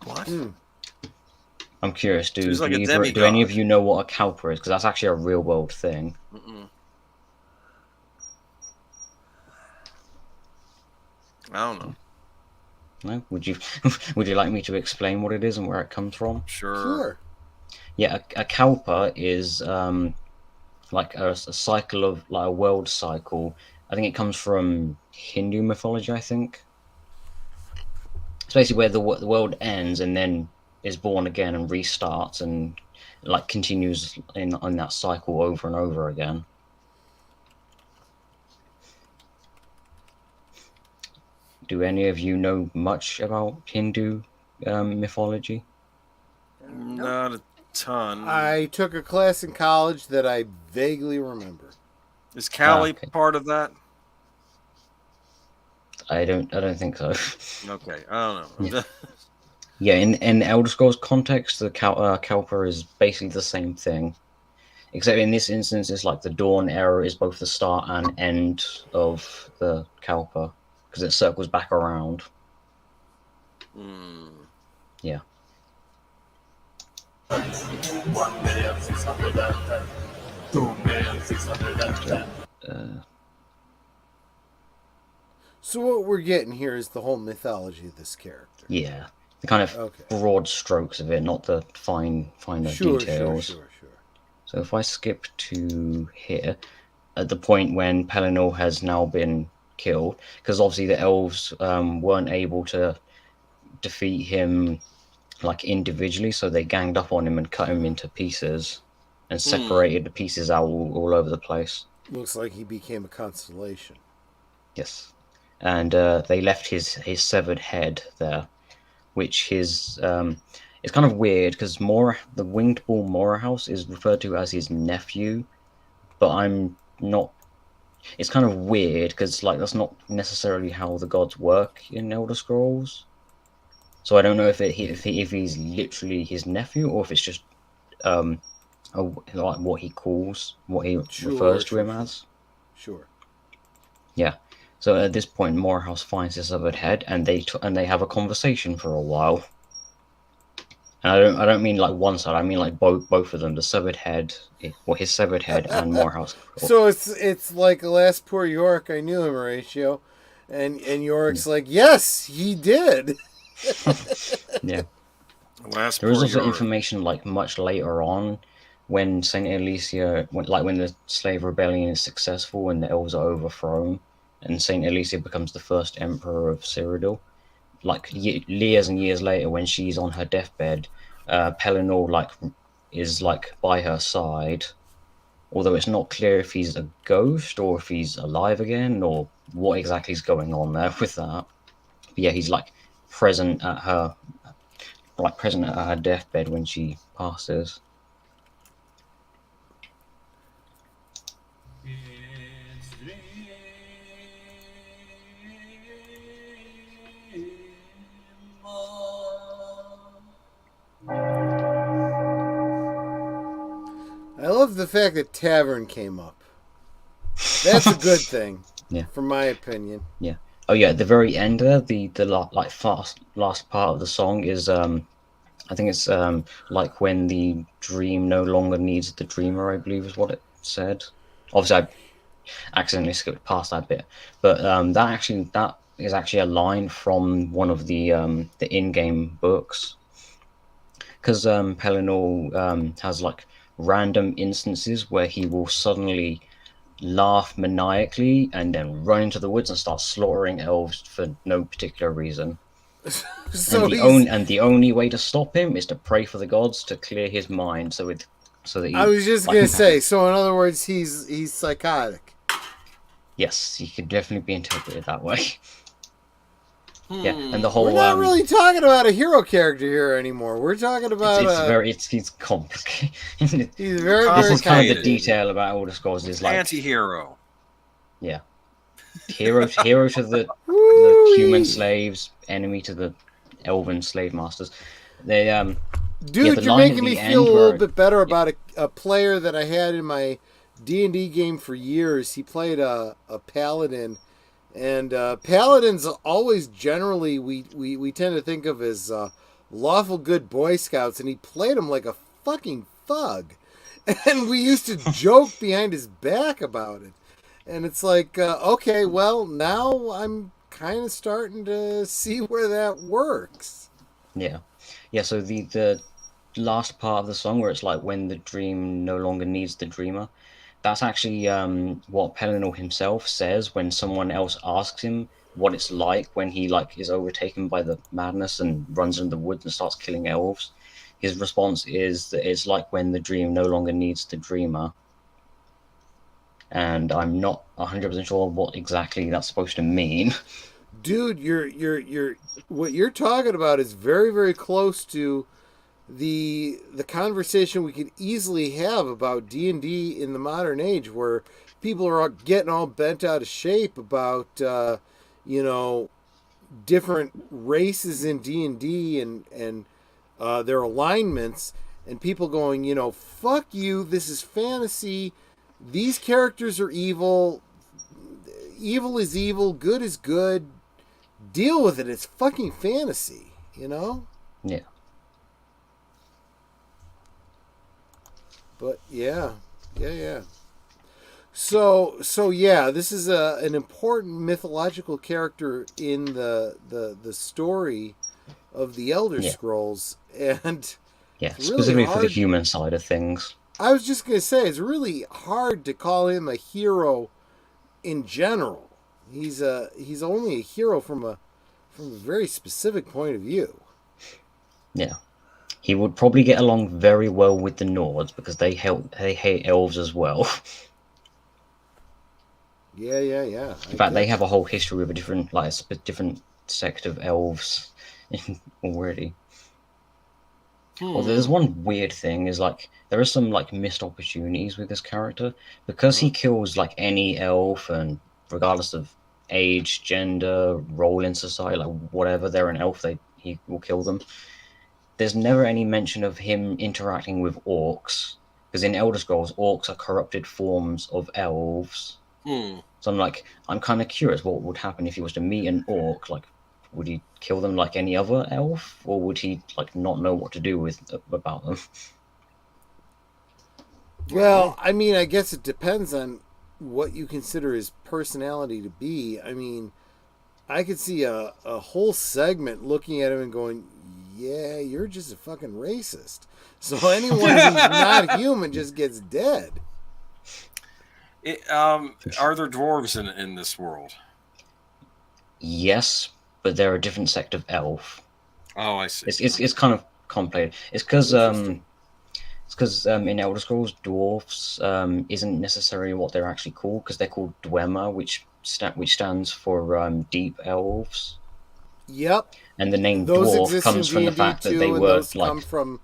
What? I'm curious, do like any of you know what a Kalpa is? Because that's actually a real-world thing. Mm-mm. I don't know. No? Would you like me to explain what it is and where it comes from? Sure. Yeah, a Kalpa is like a cycle of like a world cycle. I think it comes from Hindu mythology. I think it's basically where the world ends and then is born again and restarts and like continues on that cycle over and over again. Do any of you know much about Hindu mythology? Not a ton. I took a class in college that I vaguely remember. Is Kali part of that? I don't think so. Okay, I don't know. Yeah, in Elder Scrolls context, the Kalpa is basically the same thing, except in this instance, it's like the Dawn era is both the start and end of the Kalpa because it circles back around. Yeah. So what we're getting here is the whole mythology of this character. Yeah, the kind of broad strokes of it, not the finer details. Sure. So if I skip to here, at the point when Pelinal has now been killed, because obviously the elves weren't able to defeat him like individually, so they ganged up on him and cut him into pieces and separated the pieces out all over the place. Looks like he became a constellation. Yes. And they left his severed head there, which is it's kind of weird because the winged bull Morahouse is referred to as his nephew, but I'm not. It's kind of weird because like that's not necessarily how the gods work in Elder Scrolls. So I don't know if he's literally his nephew or if it's just like what he refers to him as. Sure. Yeah. So at this point, Morehouse finds his severed head, and they have a conversation for a while. And I don't mean like one side. I mean like both of them. The severed head, his severed head, and Morehouse. So it's like Last Poor York. I knew him, Horatio, and York's like, yes, he did. Yeah. There is also information like much later on when Saint Alicia, when the slave rebellion is successful and the elves are overthrown. And Saint Alicia becomes the first emperor of Cyrodiil. Like years and years later, when she's on her deathbed, Pelinal is by her side. Although it's not clear if he's a ghost or if he's alive again or what exactly is going on there with that. But yeah, he's present at her deathbed when she passes. I love the fact that tavern came up. That's a good thing. Yeah. From my opinion. Yeah. Oh yeah, at the very end there, the last part of the song is I think it's like when the dream no longer needs the dreamer, I believe is what it said. Obviously I accidentally skipped past that bit. But that is actually a line from one of the in-game books. Because Pelinal has like random instances where he will suddenly laugh maniacally and then run into the woods and start slaughtering elves for no particular reason. So and the only way to stop him is to pray for the gods to clear his mind, so that he, I was just gonna say. So in other words, he's psychotic. Yes, he could definitely be interpreted that way. Yeah, and the whole. We're not really talking about a hero character here anymore. We're talking about he's complicated. He's very This is kind of complicated. the detail about Elder Scrolls is like Anti-hero. Yeah, hero to the human slaves, enemy to the elven slave masters. They Dude, the you're line making at me the feel end a little where- bit better about a player that I had in my D&D game for years. He played a paladin, and paladins always generally we tend to think of as lawful good Boy Scouts, and he played them like a fucking thug. And we used to joke behind his back about it. And it's like, okay, well, now I'm kind of starting to see where that works. Yeah. So the last part of the song where it's like when the dream no longer needs the dreamer, that's actually what Pelinal himself says when someone else asks him what it's like when he like is overtaken by the madness and runs into the woods and starts killing elves. His response is that it's like when the dream no longer needs the dreamer. And I'm not 100% sure what exactly that's supposed to mean. Dude, you're what you're talking about is very, very close to the conversation we could easily have about D&D in the modern age, where people are getting all bent out of shape about different races in D&D and their alignments, and people going, fuck you, this is fantasy. These characters are evil. Evil is evil. Good is good. Deal with it. It's fucking fantasy, Yeah. But yeah. So yeah, this is an important mythological character in the story of the Elder Scrolls, and Yeah, really specifically for the hard. human side of things. I was just going to say, it's really hard to call him a hero in general. He's only a hero from a very specific point of view. Yeah. He would probably get along very well with the Nords because they hate elves as well. Yeah. In fact, they have a whole history with a different sect of elves already. Well, there's one weird thing is like there are some like missed opportunities with this character because he kills like any elf, and regardless of age, gender, role in society, like whatever, they're an elf, he will kill them. There's never any mention of him interacting with orcs, because in Elder Scrolls, orcs are corrupted forms of elves. So I'm kind of curious what would happen if he was to meet an orc. Like, would he kill them like any other elf, or would he like not know what to do about them? Well, I mean, I guess it depends on what you consider his personality to be. I mean, I could see a whole segment looking at him and going, yeah, you're just a fucking racist. So anyone who's not human just gets dead. Are there dwarves in this world? Yes, but they're a different sect of elf. Oh, I see. It's kind of complicated. It's because in Elder Scrolls, dwarfs isn't necessarily what they're actually called, because they're called Dwemer, which stands for deep elves. Yep. And the name Those dwarf exist comes in from the D&D fact that too, they and were those like come from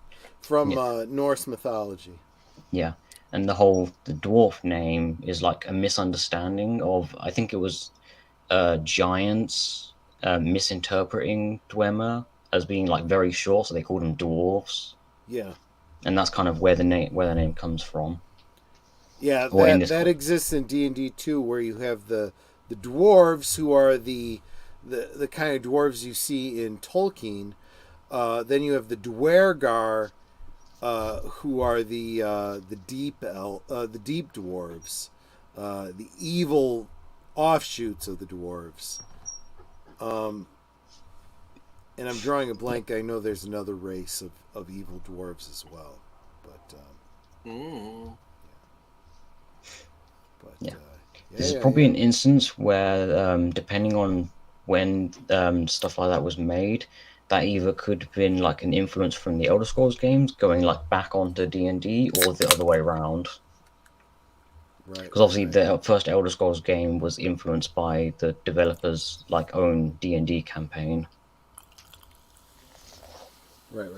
Norse mythology. Yeah, and the dwarf name is like a misunderstanding of, I think it was giants misinterpreting Dwemer as being like very short, so they called them dwarves. Yeah. And that's kind of where the name comes from. Yeah, Or in that exists in D&D too, where you have the dwarves who are the kind of dwarves you see in Tolkien. Then you have the Dwergar, who are the deep dwarves, the evil offshoots of the dwarves. And I'm drawing a blank. I know there's another race of evil dwarves as well, but. Yeah. This is probably an instance where, depending on when stuff like that was made, that either could have been like an influence from the Elder Scrolls games going like back onto D&D, or the other way around. Right. Because obviously the first Elder Scrolls game was influenced by the developers' like own D&D campaign. Right.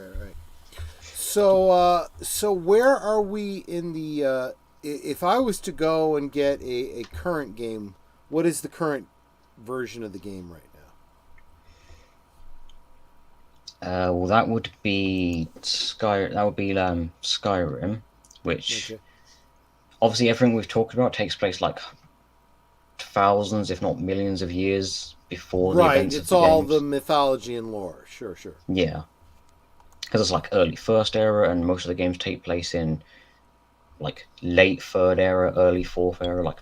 So where are we in the? If I was to go and get a current game, what is the current version of the game right now? Well, that would be Skyrim, which obviously everything we've talked about takes place like thousands, if not millions, of years before the events of the games. Right, it's all the mythology and lore. Sure. Yeah, because it's like early First Era, and most of the games take place in like late Third Era, early Fourth Era, like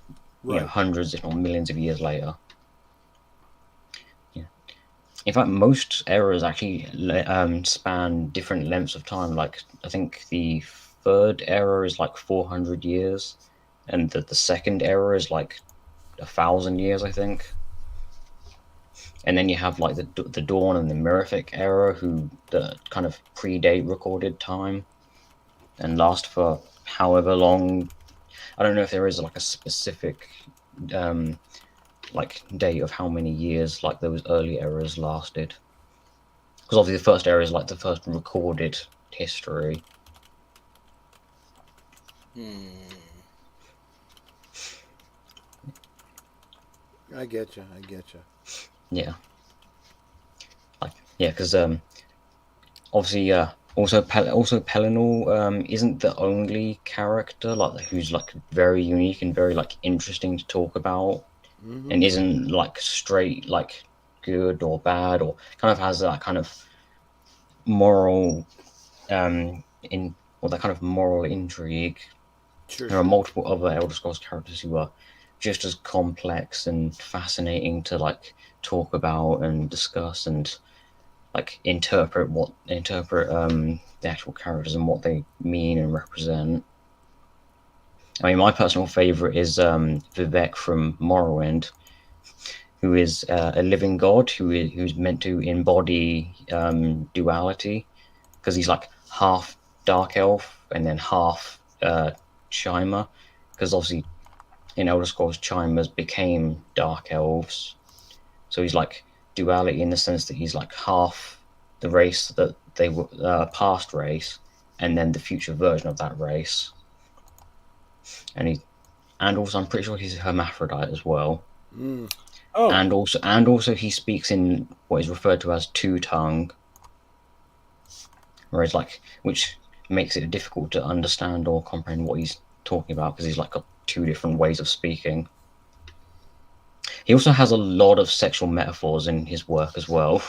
hundreds, if not millions, of years later. Yeah, in fact, most eras actually span different lengths of time. Like I think the Third Era is like 400 years, and the Second Era is like 1,000 years, I think. And then you have like the Dawn and the Mirific Era, who kind of predate recorded time and last for however long. I don't know if there is like a specific like date of how many years like those early eras lasted, because obviously the First Era is like the first recorded history. I get you. Yeah, because obviously also Pelinal isn't the only character like who's like very unique and very like interesting to talk about, and isn't like straight like good or bad, or kind of has that kind of moral that kind of moral intrigue. There are multiple other Elder Scrolls characters who are just as complex and fascinating to like talk about and discuss and like interpret the actual characters and what they mean and represent. I mean, my personal favorite is Vivek from Morrowind, who is a living god who's meant to embody duality, because he's like half dark elf and then half Chimer, because obviously in Elder Scrolls Chimers became dark elves, so he's like duality in the sense that he's like half the race that they were past race, and then the future version of that race. And also I'm pretty sure he's a hermaphrodite as well. Oh. And also he speaks in what is referred to as two-tongue, whereas like, which makes it difficult to understand or comprehend what he's talking about, because he's like got two different ways of speaking. He also has a lot of sexual metaphors in his work as well.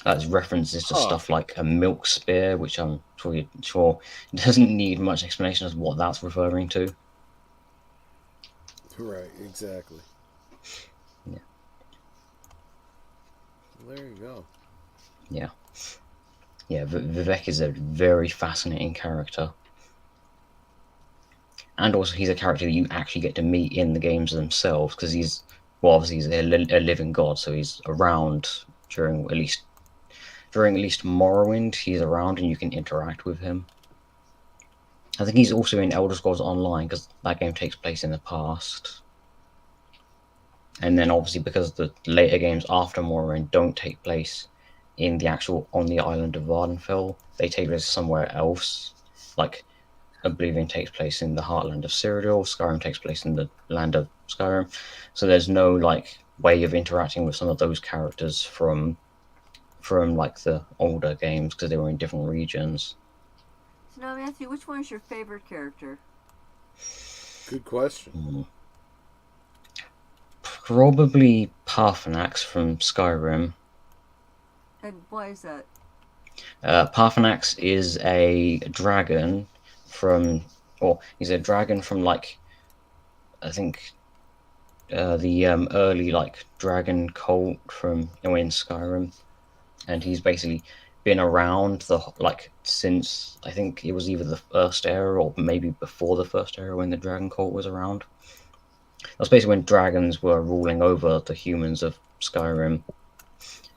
As references to stuff like a milk spear, which I'm sure doesn't need much explanation as to what that's referring to. Right, exactly. Yeah. Well, there you go. Yeah. Yeah, Vivek is a very fascinating character. And also he's a character that you actually get to meet in the games themselves, because obviously he's a living god, so he's around during at least Morrowind. He's around and you can interact with him. I think he's also in Elder Scrolls Online, because that game takes place in the past. And then obviously because the later games after Morrowind don't take place on the island of Vardenfell, they take place somewhere else. Like Oblivion takes place in the heartland of Cyrodiil, Skyrim takes place in the land of Skyrim. So there's no like way of interacting with some of those characters from like the older games, because they were in different regions. So now, Matthew, which one is your favorite character? Good question. Probably Parthenax from Skyrim. And why is that? Parthenax is a dragon he's a dragon from like, I think, the early like dragon cult from in Skyrim, and he's basically been around since I think it was either the first era or maybe before the first era when the dragon cult was around. That's basically when dragons were ruling over the humans of Skyrim,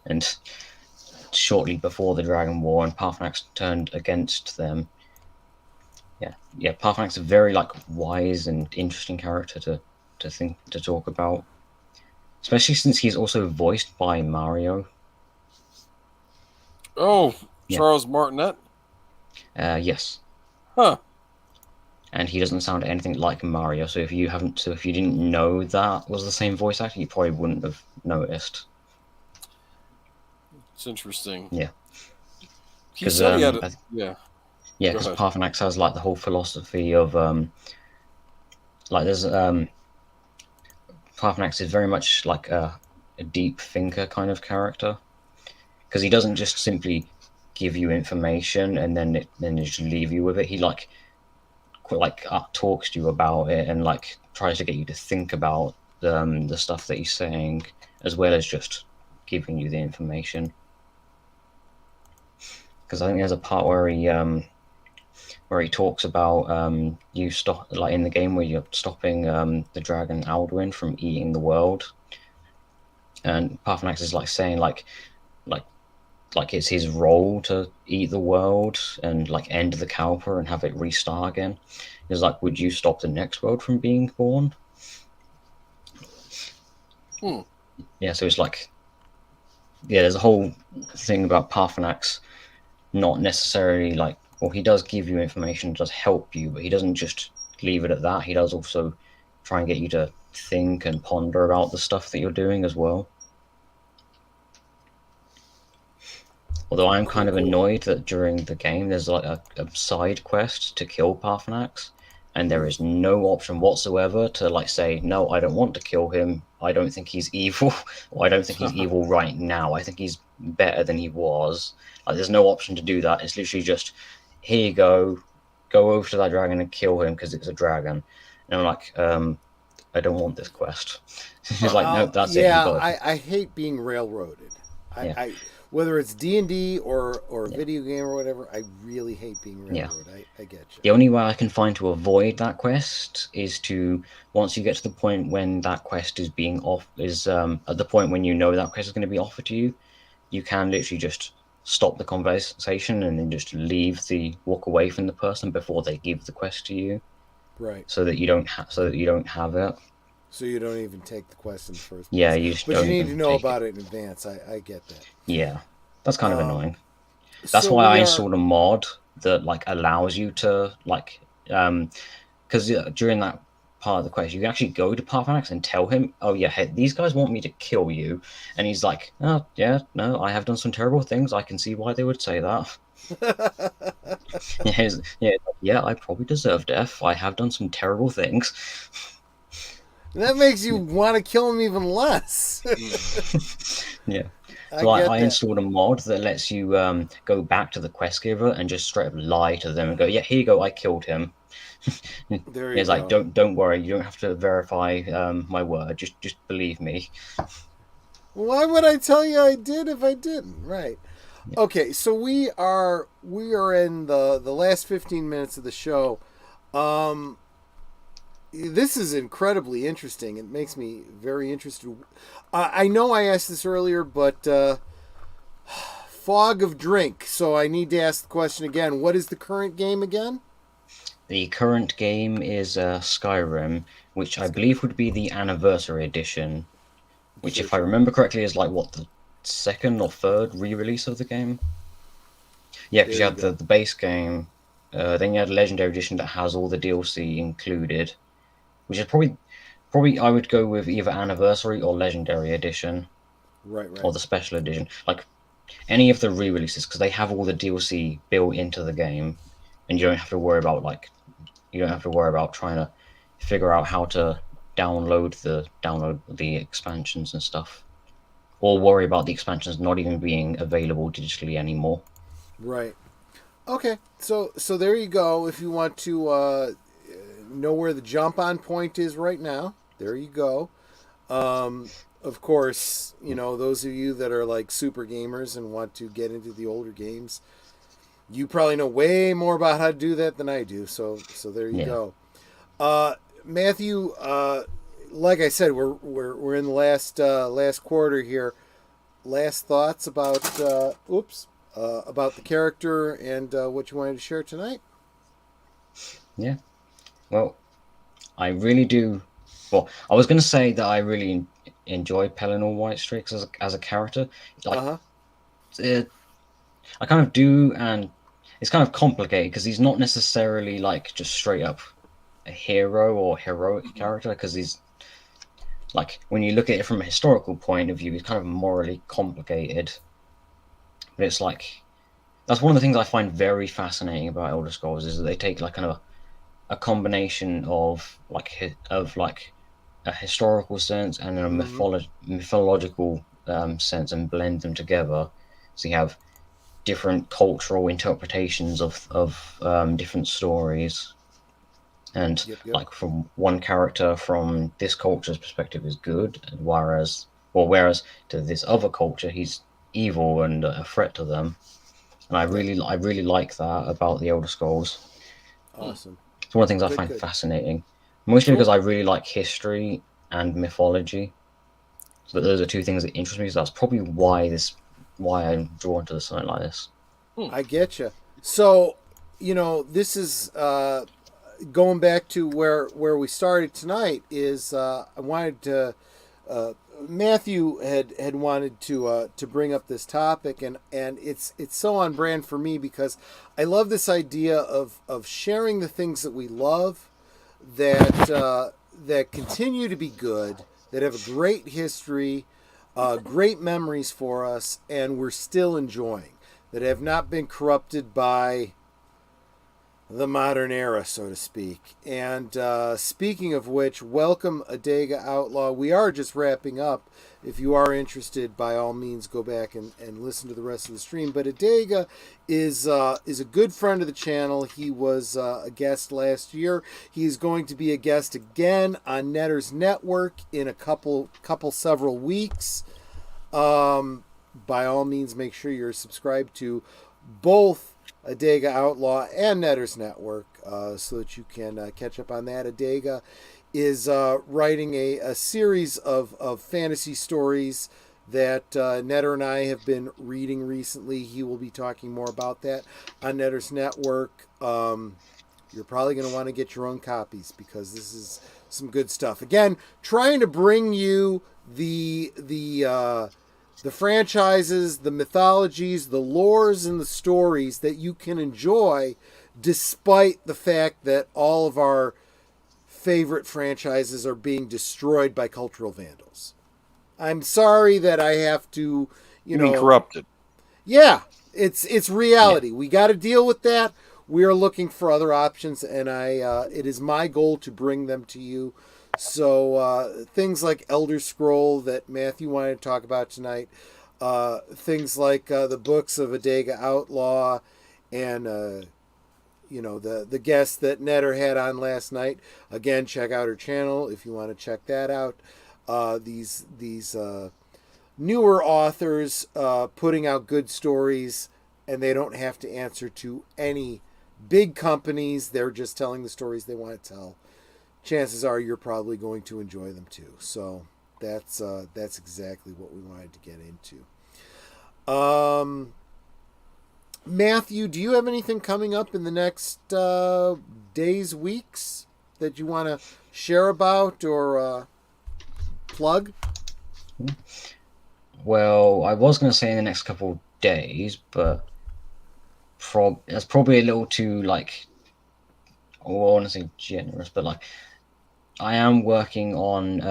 and shortly before the Dragon War, and Parthenax turned against them. Yeah, Parthenax is a very like wise and interesting character to talk about, especially since he's also voiced by Mario. Oh, Charles Martinet? Yes. Huh. And he doesn't sound anything like Mario, so if you didn't know that was the same voice actor, you probably wouldn't have noticed. It's interesting. Yeah. He said he had yeah. Yeah, because Parthenax has like the whole philosophy of Parthenax is very much like a deep thinker kind of character, because he doesn't just simply give you information and then just leave you with it. He talks to you about it and like tries to get you to think about the stuff that he's saying, as well as just giving you the information. Because I think there's a part where he talks about you stop like in the game where you're stopping the dragon Alduin from eating the world, and Parthenax is like saying like it's his role to eat the world and like end the Kalpa and have it restart again. He's like, would you stop the next world from being born? Yeah, so it's like, there's a whole thing about Parthenax not necessarily like, well, he does give you information, does help you, but he doesn't just leave it at that. He does also try and get you to think and ponder about the stuff that you're doing as well. Although I'm kind of annoyed that during the game there's like a side quest to kill Parthenax, and there is no option whatsoever to like say, no, I don't want to kill him, I don't think he's evil, or I don't think he's evil right now, I think he's better than he was. Like, there's no option to do that. It's literally just, here you go over to that dragon and kill him because it's a dragon. And I'm like, I don't want this quest. He's like, no, that's it. Yeah, I hate being railroaded. Whether it's D&D or video game or whatever, I really hate being railroaded. Yeah. I get you. The only way I can find to avoid that quest is to, once you get to the point when that quest is being at the point when you know that quest is going to be offered to you, you can literally just stop the conversation and then just walk away from the person before they give the quest to you. Right. So that you don't have it. So you don't even take the quest in the first place. Yeah, but you need to know about it in advance. I get that. Yeah, that's kind of annoying. That's why I installed a mod that like allows you to like, because during that part of the quest, you can actually go to Parthenax and tell him, oh yeah, hey, these guys want me to kill you, and he's like, oh yeah, no, I have done some terrible things. I can see why they would say that. Yeah, I probably deserve death. I have done some terrible things. That makes you want to kill him even less. Yeah. So I installed a mod that lets you go back to the quest giver and just straight up lie to them and go, yeah, here you go, I killed him. There you It's like, don't worry, you don't have to verify my word. Just believe me. Why would I tell you I did if I didn't? Right. Yeah. Okay, so we are in the last 15 minutes of the show. This is incredibly interesting. It makes me very interested. I know I asked this earlier, but fog of drink. So I need to ask the question again. What is the current game again? The current game is Skyrim, which I believe would be the anniversary edition, which, if I remember correctly, is like the second or third re-release of the game. Yeah, because you had the base game, then you had a Legendary Edition that has all the DLC included, which is probably I would go with either Anniversary or Legendary Edition. Right. Or the Special Edition. Like, any of the re-releases, because they have all the DLC built into the game. and you don't have to worry about trying to figure out how to download the expansions and stuff, or worry about the expansions not even being available digitally anymore. Right. Okay. So there you go. If you want to know where the jump on point is right now, there you go. Of course, those of you that are like super gamers and want to get into the older games, you probably know way more about how to do that than I do. So there you go. Matthew, like I said, we're in the last quarter here. Last thoughts about about the character and what you wanted to share tonight? Yeah. Well, I really do. Well, I was going to say that I really enjoy Pelinal Whitestrake as a character. Like, I kind of do, and it's kind of complicated because he's not necessarily like just straight up a hero or heroic character, because he's like, when you look at it from a historical point of view, he's kind of morally complicated. But it's like, that's one of the things I find very fascinating about Elder Scrolls, is that they take like kind of a combination of a historical sense and a mythological sense, and blend them together. So you have different cultural interpretations of different stories, and like from one character from this culture's perspective is good, whereas to this other culture he's evil and a threat to them. And I really like that about the Elder Scrolls. Awesome. It's one of the things I find fascinating, mostly because I really like history and mythology. So those are two things that interest me. So that's probably why I'm drawn to something like this. I get you. So, this is going back to where we started tonight. Is I wanted to. Matthew had wanted to bring up this topic, and it's so on brand for me, because I love this idea of sharing the things that we love, that continue to be good, that have a great history, great memories for us, and we're still enjoying, that have not been corrupted by the modern era, so to speak. And speaking of which, welcome Adega Outlaw. We are just wrapping up. If you are interested, by all means, go back and listen to the rest of the stream. But Adega is a good friend of the channel. He was a guest last year. He's going to be a guest again on Netter's Network in a several weeks. By all means, make sure you're subscribed to both Adega Outlaw and Netter's Network, so that you can catch up on that. Adega is writing a series of fantasy stories that Netter and I have been reading recently. He will be talking more about that on Netter's Network. You're probably going to want to get your own copies, because this is some good stuff. Again, trying to bring you the franchises, the mythologies, the lores, and the stories that you can enjoy, despite the fact that all of our favorite franchises are being destroyed by cultural vandals. I'm sorry that I have to, corrupted. Yeah, it's reality. Yeah. We got to deal with that. We are looking for other options, and it is my goal to bring them to you. So things like Elder Scroll that Matthew wanted to talk about tonight, things like the books of Adega Outlaw, and the guest that Netter had on last night. Again, check out her channel if you want to check that out. These newer authors putting out good stories, and they don't have to answer to any big companies. They're just telling the stories they want to tell. Chances are you're probably going to enjoy them too. So that's exactly what we wanted to get into. Matthew, do you have anything coming up in the next days, weeks that you want to share about or plug? Well, I was going to say in the next couple of days, but that's probably a little too, I want to say generous, but I am working on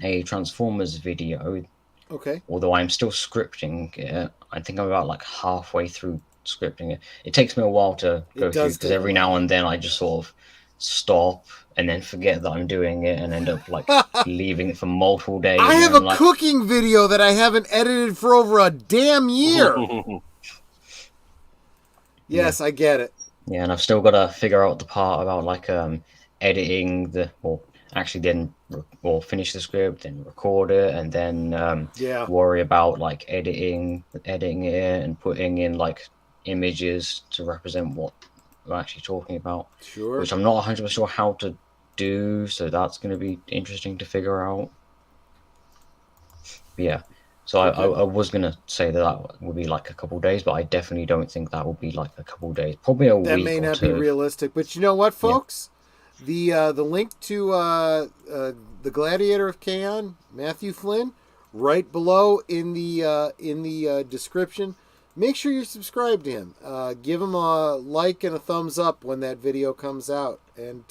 a Transformers video. Okay. Although I'm still scripting it. I think I'm about halfway through scripting it. It takes me a while to go through because every now and then I just sort of stop and then forget that I'm doing it and end up like leaving it for multiple days. I have a cooking video that I haven't edited for over a damn year. Yes, I get it. Yeah, and I've still got to figure out the part about like editing finish the script and record it and then worry about like editing it and putting in like images to represent what we're actually talking about. Sure. Which I'm not 100% sure how to do, so that's going to be interesting to figure out. But yeah. So okay. I was going to say that would be like a couple of days, but I definitely don't think that will be like a couple of days. Probably a week or two. That may not be realistic. But you know what, folks? Yeah. The link to the Gladiator of Kaon, Matthew Flynn, right below in the description. Make sure you're subscribed to him. Give him a like and a thumbs up when that video comes out. And,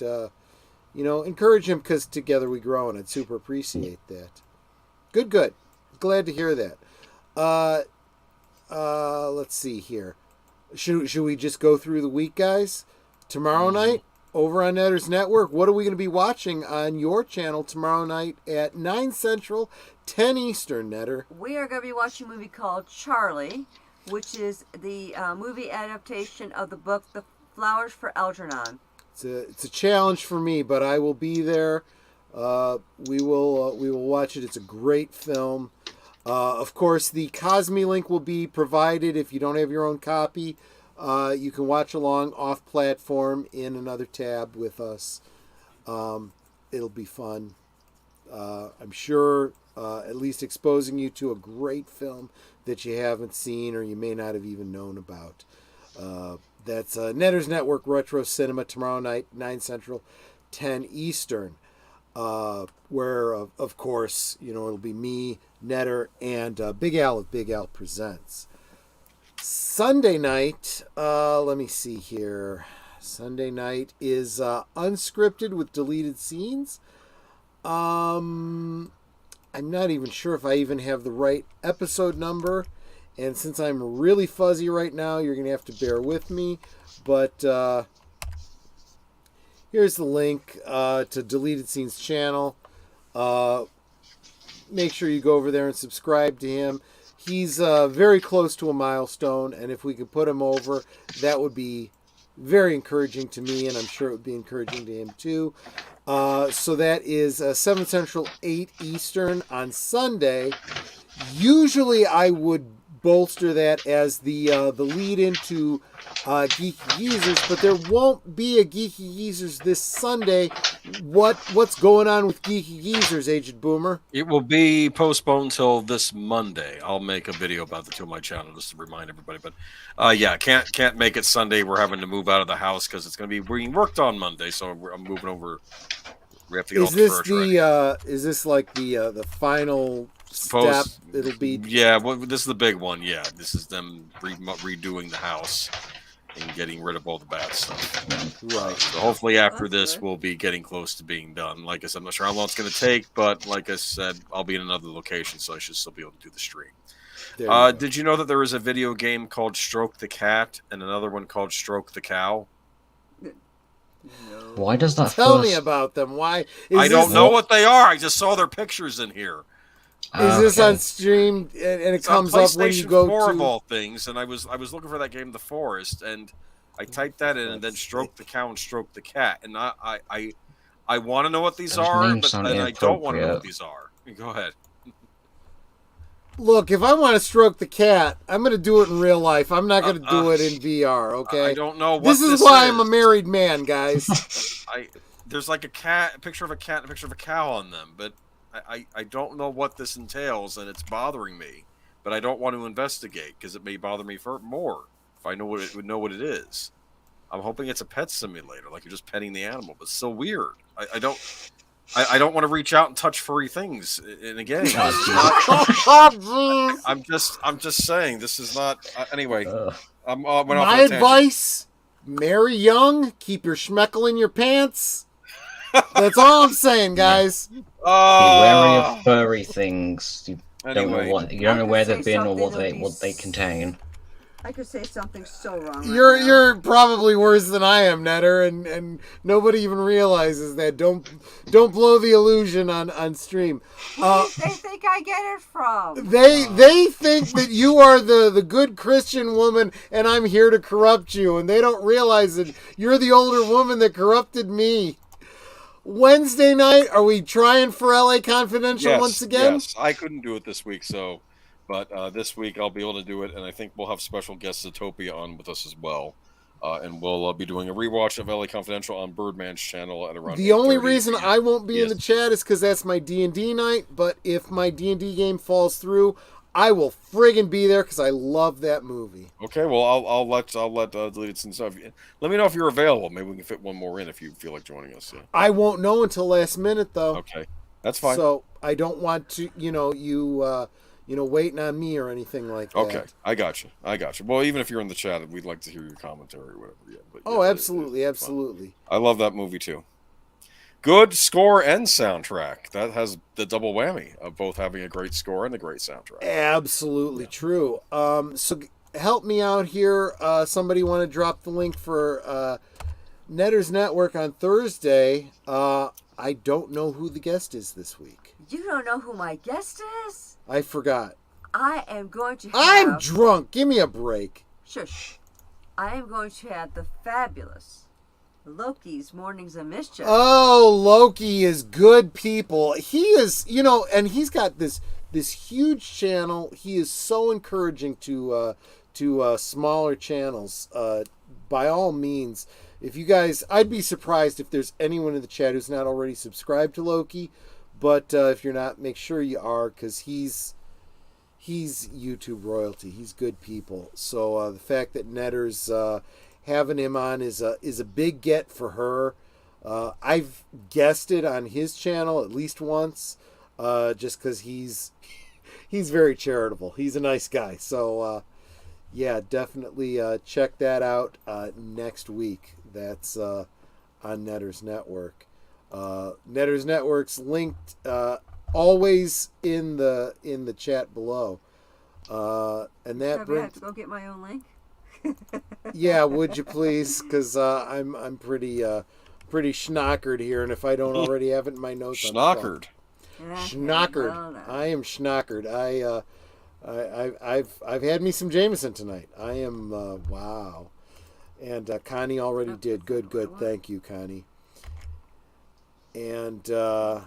encourage him because together we grow, and I'd super appreciate that. Good. Glad to hear that. Let's see here. Should we just go through the week, guys? Tomorrow night, over on Netter's Network, what are we going to be watching on your channel tomorrow night at 9 Central, 10 Eastern, Netter? We are going to be watching a movie called Charlie, which is the movie adaptation of the book The Flowers for Algernon. It's a challenge for me, but I will be there. We will watch it. It's a great film. Of course, the Cosme link will be provided if you don't have your own copy. You can watch along off platform in another tab with us. It'll be fun. I'm sure at least exposing you to a great film that you haven't seen or you may not have even known about. That's Netter's Network Retro Cinema tomorrow night, 9 Central, 10 Eastern. Where, of course, it'll be me, Netter, and Big Al of Big Al Presents. Sunday night, let me see here. Sunday night is unscripted with deleted scenes. I'm not even sure if I even have the right episode number. And since I'm really fuzzy right now, you're going to have to bear with me. But here's the link to Deleted Scenes channel. Make sure you go over there and subscribe to him. He's very close to a milestone, and if we could put him over, that would be very encouraging to me, and I'm sure it would be encouraging to him too. So that is 7 Central, 8 Eastern on Sunday. Usually I would bolster that as the lead into Geeky Geezers, but there won't be a Geeky Geezers this Sunday. What's going on with Geeky Geezers, Aged Boomer? It will be postponed till this Monday. I'll make a video about the two on my channel just to remind everybody. But can't make it Sunday. We're having to move out of the house because it's going to be being worked on Monday. So I'm moving over. We have to get all the furniture ready. Is this like the final step? It'll be this is the big one. Yeah, this is them redoing the house and getting rid of all the bad stuff. Right. So hopefully after this we'll be getting close to being done. Like I said, I'm not sure how long it's going to take, but like I said, I'll be in another location, so I should still be able to do the stream. Did you know that there is a video game called Stroke the Cat and another one called Stroke the Cow? No. Why does that Tell me about them. Why? I don't know what they are. I just saw their pictures in here. Is this on stream and it comes up when you go 4 to of all things? And I was looking for that game, The Forest, and I typed that in and then Stroke the Cow and Stroke the Cat. And I want to know what these are, but then I don't want to know what these are. Go ahead. Look, if I want to stroke the cat, I'm going to do it in real life. I'm not going to do it in VR, okay? I don't know what this is. Why I'm a married man, guys. There's like a picture of a cat and a picture of a cow on them, but I don't know what this entails, and it's bothering me. But I don't want to investigate because it may bother me more if I know what it is. I'm hoping it's a pet simulator, like you're just petting the animal, but it's so weird. I don't want to reach out and touch furry things in a game. I'm just saying this is not. Anyway, my advice: marry young, keep your schmeckle in your pants. That's all I'm saying, guys. Be wary of furry things. You don't know where they've been or what they contain. I could say something so wrong. You're probably worse than I am, Netter, and nobody even realizes that. Don't blow the illusion on stream. Who do they think I get it from? They think that you are the good Christian woman, and I'm here to corrupt you, and they don't realize that you're the older woman that corrupted me. Wednesday night, are we trying for LA Confidential once again? Yes, I couldn't do it this week, but this week I'll be able to do it, and I think we'll have special guest Zootopia on with us as well. And we'll be doing a rewatch of LA Confidential on Birdman's channel at around. The only reason I won't be in the chat is because that's my D&D night. But if my D&D game falls through, I will friggin' be there because I love that movie. Okay, well I'll let Deleted Scenes know. Let me know if you're available. Maybe we can fit one more in if you feel like joining us. Yeah. I won't know until last minute though. Okay, that's fine. So I don't want to, waiting on me or anything like that. Okay, I got you. Well, even if you're in the chat, we'd like to hear your commentary or whatever. Yeah, absolutely. I love that movie too. Good score and soundtrack. That has the double whammy of both having a great score and a great soundtrack. Absolutely true. So help me out here. Somebody want to drop the link for Netter's Network on Thursday. I don't know who the guest is this week. You don't know who my guest is? I forgot. I am going to have... I'm drunk. Give me a break. Shush. I am going to have the fabulous Loki's Mornings of Mischief. Oh, Loki is good people. He is, and he's got this huge channel. He is so encouraging to smaller channels. By all means, if you guys, I'd be surprised if there's anyone in the chat who's not already subscribed to Loki. But if you're not, make sure you are, because he's YouTube royalty. He's good people. So the fact that Netter's having him on is a big get for her. I've guested on his channel at least once, just because he's very charitable. He's a nice guy. So yeah, definitely check that out next week. That's on Netter's Network. Netter's Network's linked always in the chat below. And that brings... I have to go get my own link. Yeah, would you please? Because I'm pretty schnockered here, and if I don't already have it in my notes, schnockered. Schnockered. I am schnockered. I've had me some Jameson tonight. I am wow. And Connie already did. Good. Thank you, Connie. And let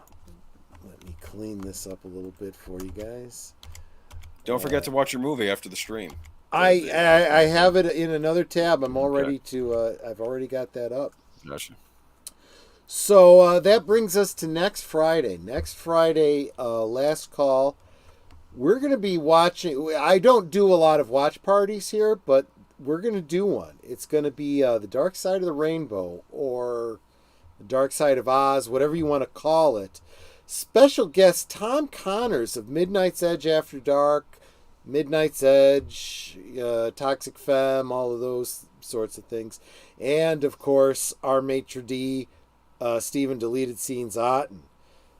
me clean this up a little bit for you guys. Don't forget to watch your movie after the stream. I have it in another tab. I'm all ready to. I've already got that up. Gotcha. So that brings us to next Friday. Next Friday, last call. We're going to be watching. I don't do a lot of watch parties here, but we're going to do one. It's going to be The Dark Side of the Rainbow, or The Dark Side of Oz, whatever you want to call it. Special guest Tom Connors of Midnight's Edge After Dark, Midnight's Edge, Toxic Femme, all of those sorts of things. And, of course, our Maître D, Stephen Deleted Scenes Otten.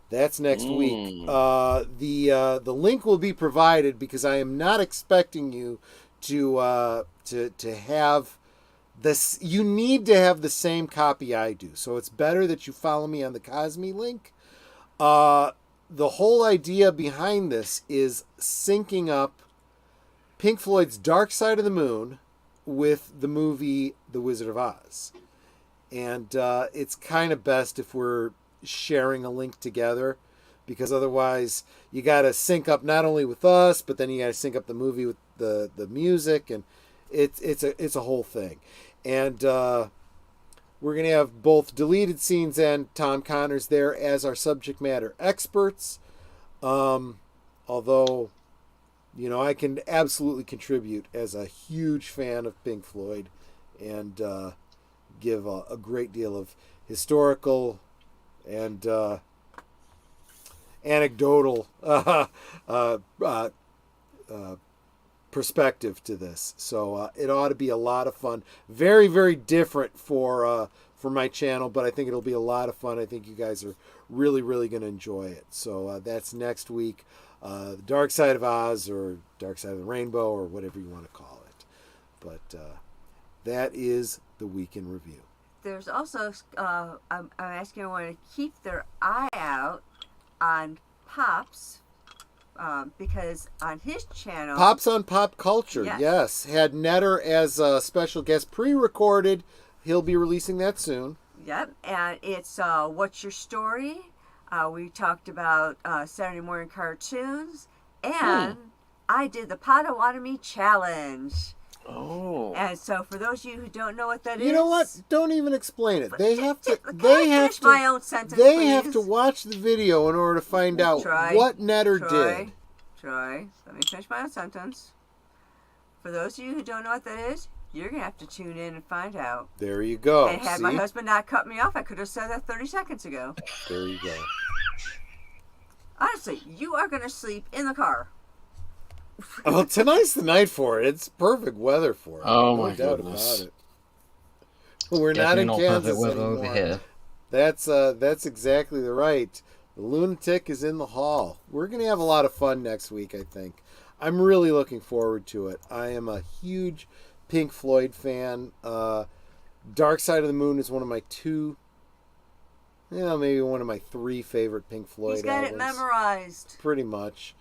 That's next week. The link will be provided because I am not expecting you to have this. You need to have the same copy I do. So it's better that you follow me on the Cosme link. The whole idea behind this is syncing up Pink Floyd's Dark Side of the Moon with the movie The Wizard of Oz. And it's kind of best if we're sharing a link together, because otherwise you got to sync up not only with us, but then you got to sync up the movie with the music, and it's a whole thing. And we're going to have both Deleted Scenes and Tom Connors there as our subject matter experts. Although, I can absolutely contribute as a huge fan of Pink Floyd and give a great deal of historical and anecdotal perspective to this. So it ought to be a lot of fun. Very, very different for my channel, but I think it'll be a lot of fun. I think you guys are really, really going to enjoy it. So that's next week. The Dark Side of Oz, or Dark Side of the Rainbow, or whatever you want to call it. But that is the week in review. There's also, I'm asking everyone to keep their eye out on Pops, because on his channel... Pops on Pop Culture, yes. Had Netter as a special guest pre-recorded. He'll be releasing that soon. Yep, and it's What's Your Story? We talked about Saturday morning cartoons, and I did the Potawatomi Challenge. Oh. And so for those of you who don't know what that is... You know what? Don't even explain it. They have to... Can I finish my own sentence, They please? have to watch the video in order to find out what Netter did. Troy, let me finish my own sentence. For those of you who don't know what that is, you're going to have to tune in and find out. There you go. And had my husband not cut me off, I could have said that 30 seconds ago. There you go. Honestly, you are going to sleep in the car. Well, tonight's the night for it. It's perfect weather for it. Oh, no my doubt goodness. about it. We're Definitely not in Kansas perfect weather anymore. over here. That's exactly right. The lunatic is in the hall. We're going to have a lot of fun next week, I think. I'm really looking forward to it. I am a huge Pink Floyd fan. Dark Side of the Moon is one of my maybe one of my 3 favorite Pink Floyd He's got albums. it memorized. Pretty much.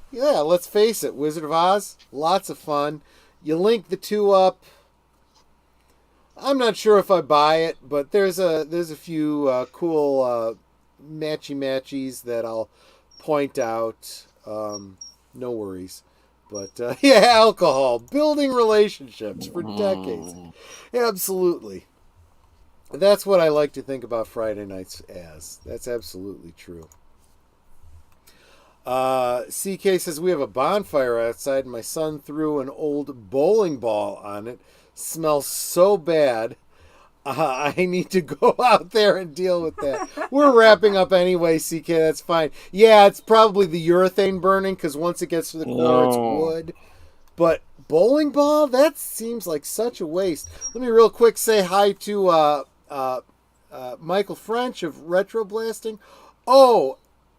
Let's face it, Wizard of Oz, lots of fun. You link the two up. I'm not sure if I buy it, but there's a few cool matchies that I'll point out. No worries. But alcohol, building relationships for decades. Absolutely. That's what I like to think about Friday nights as. That's absolutely true. CK says, we have a bonfire outside and my son threw an old bowling ball on it. Smells so bad. I need to go out there and deal with that. We're wrapping up anyway, CK. That's fine. Yeah, it's probably the urethane burning because once it gets to the core, it's wood. But bowling ball? That seems like such a waste. Let me real quick say hi to Michael French of Retro Blasting.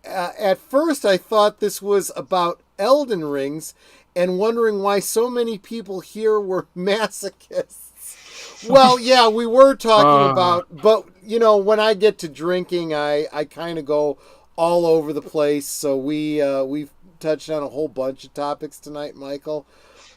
At first I thought this was about Elden Rings and wondering why so many people here were masochists. Well, yeah, we were talking about, but, when I get to drinking, I kind of go all over the place. So we've touched on a whole bunch of topics tonight, Michael.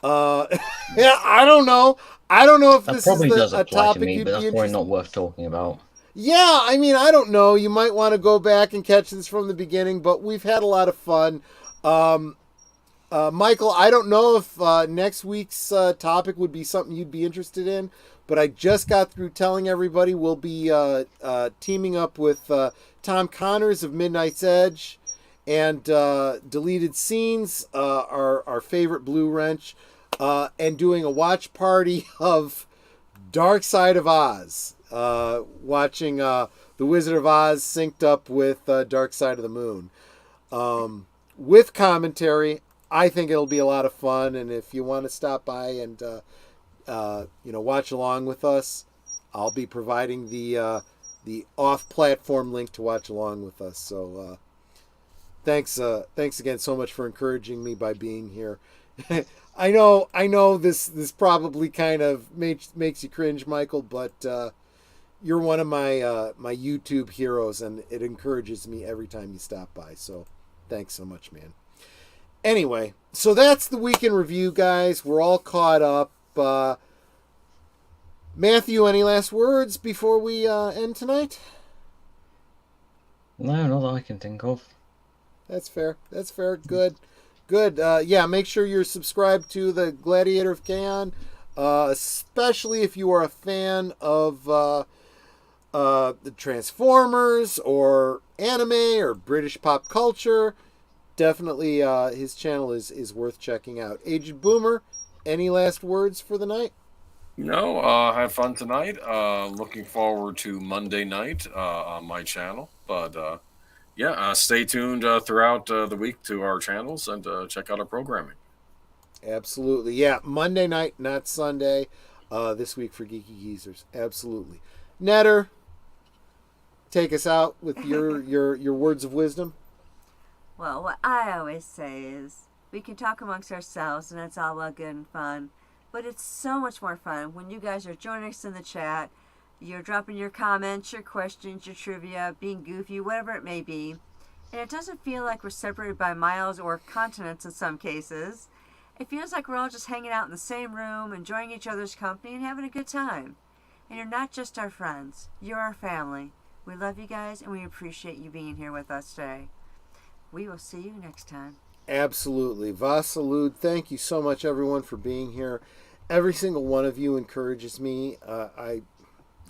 I don't know. I don't know if that this probably is does a apply topic to me, you'd but be that's interested probably not worth talking about. Yeah, I mean, I don't know. You might want to go back and catch this from the beginning, but we've had a lot of fun. Michael, I don't know if next week's topic would be something you'd be interested in, but I just got through telling everybody we'll be teaming up with Tom Connors of Midnight's Edge and Deleted Scenes, our favorite Blue Wrench, and doing a watch party of Dark Side of Oz. Watching The Wizard of Oz synced up with Dark Side of the Moon. With commentary, I think it'll be a lot of fun, and if you want to stop by and watch along with us, I'll be providing the off-platform link to watch along with us. So thanks again so much for encouraging me by being here. I know this probably kind of makes you cringe, Michael, but you're one of my my YouTube heroes, and it encourages me every time you stop by. So thanks so much, man. Anyway, so that's the week in review, guys. We're all caught up. Matthew, any last words before we end tonight? No, not that I can think of. That's fair. Good. Yeah, make sure you're subscribed to the Gladiator of Kaon, especially if you are a fan of the Transformers or anime or British pop culture. Definitely his channel is worth checking out. Aged Boomer, any last words for the night? No, had fun tonight. Looking forward to Monday night on my channel. But stay tuned throughout the week to our channels and check out our programming. Absolutely. Yeah, Monday night, not Sunday. This week for Geeky Geezers. Absolutely. Netter, take us out with your words of wisdom. Well, what I always say is, We can talk amongst ourselves, and it's all well good and fun. But it's so much more fun when you guys are joining us in the chat. You're dropping your comments, your questions, your trivia, being goofy, whatever it may be. And it doesn't feel like we're separated by miles or continents in some cases. It feels like we're all just hanging out in the same room, enjoying each other's company, and having a good time. And you're not just our friends. You're our family. We love you guys, and we appreciate you being here with us today. We will see you next time. Absolutely. Vasalud, thank you so much, everyone, for being here. Every single one of you encourages me.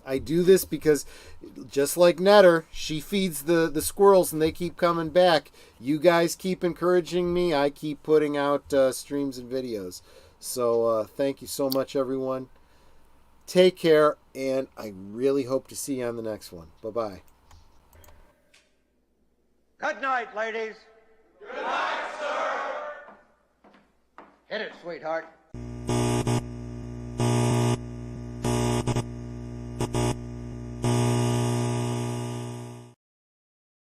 I do this because, just like Netter, she feeds the squirrels and they keep coming back. You guys keep encouraging me. I keep putting out streams and videos. So thank you so much, everyone. Take care, and I really hope to see you on the next one. Bye-bye. Good night, ladies. Good night, sir. Hit it, sweetheart.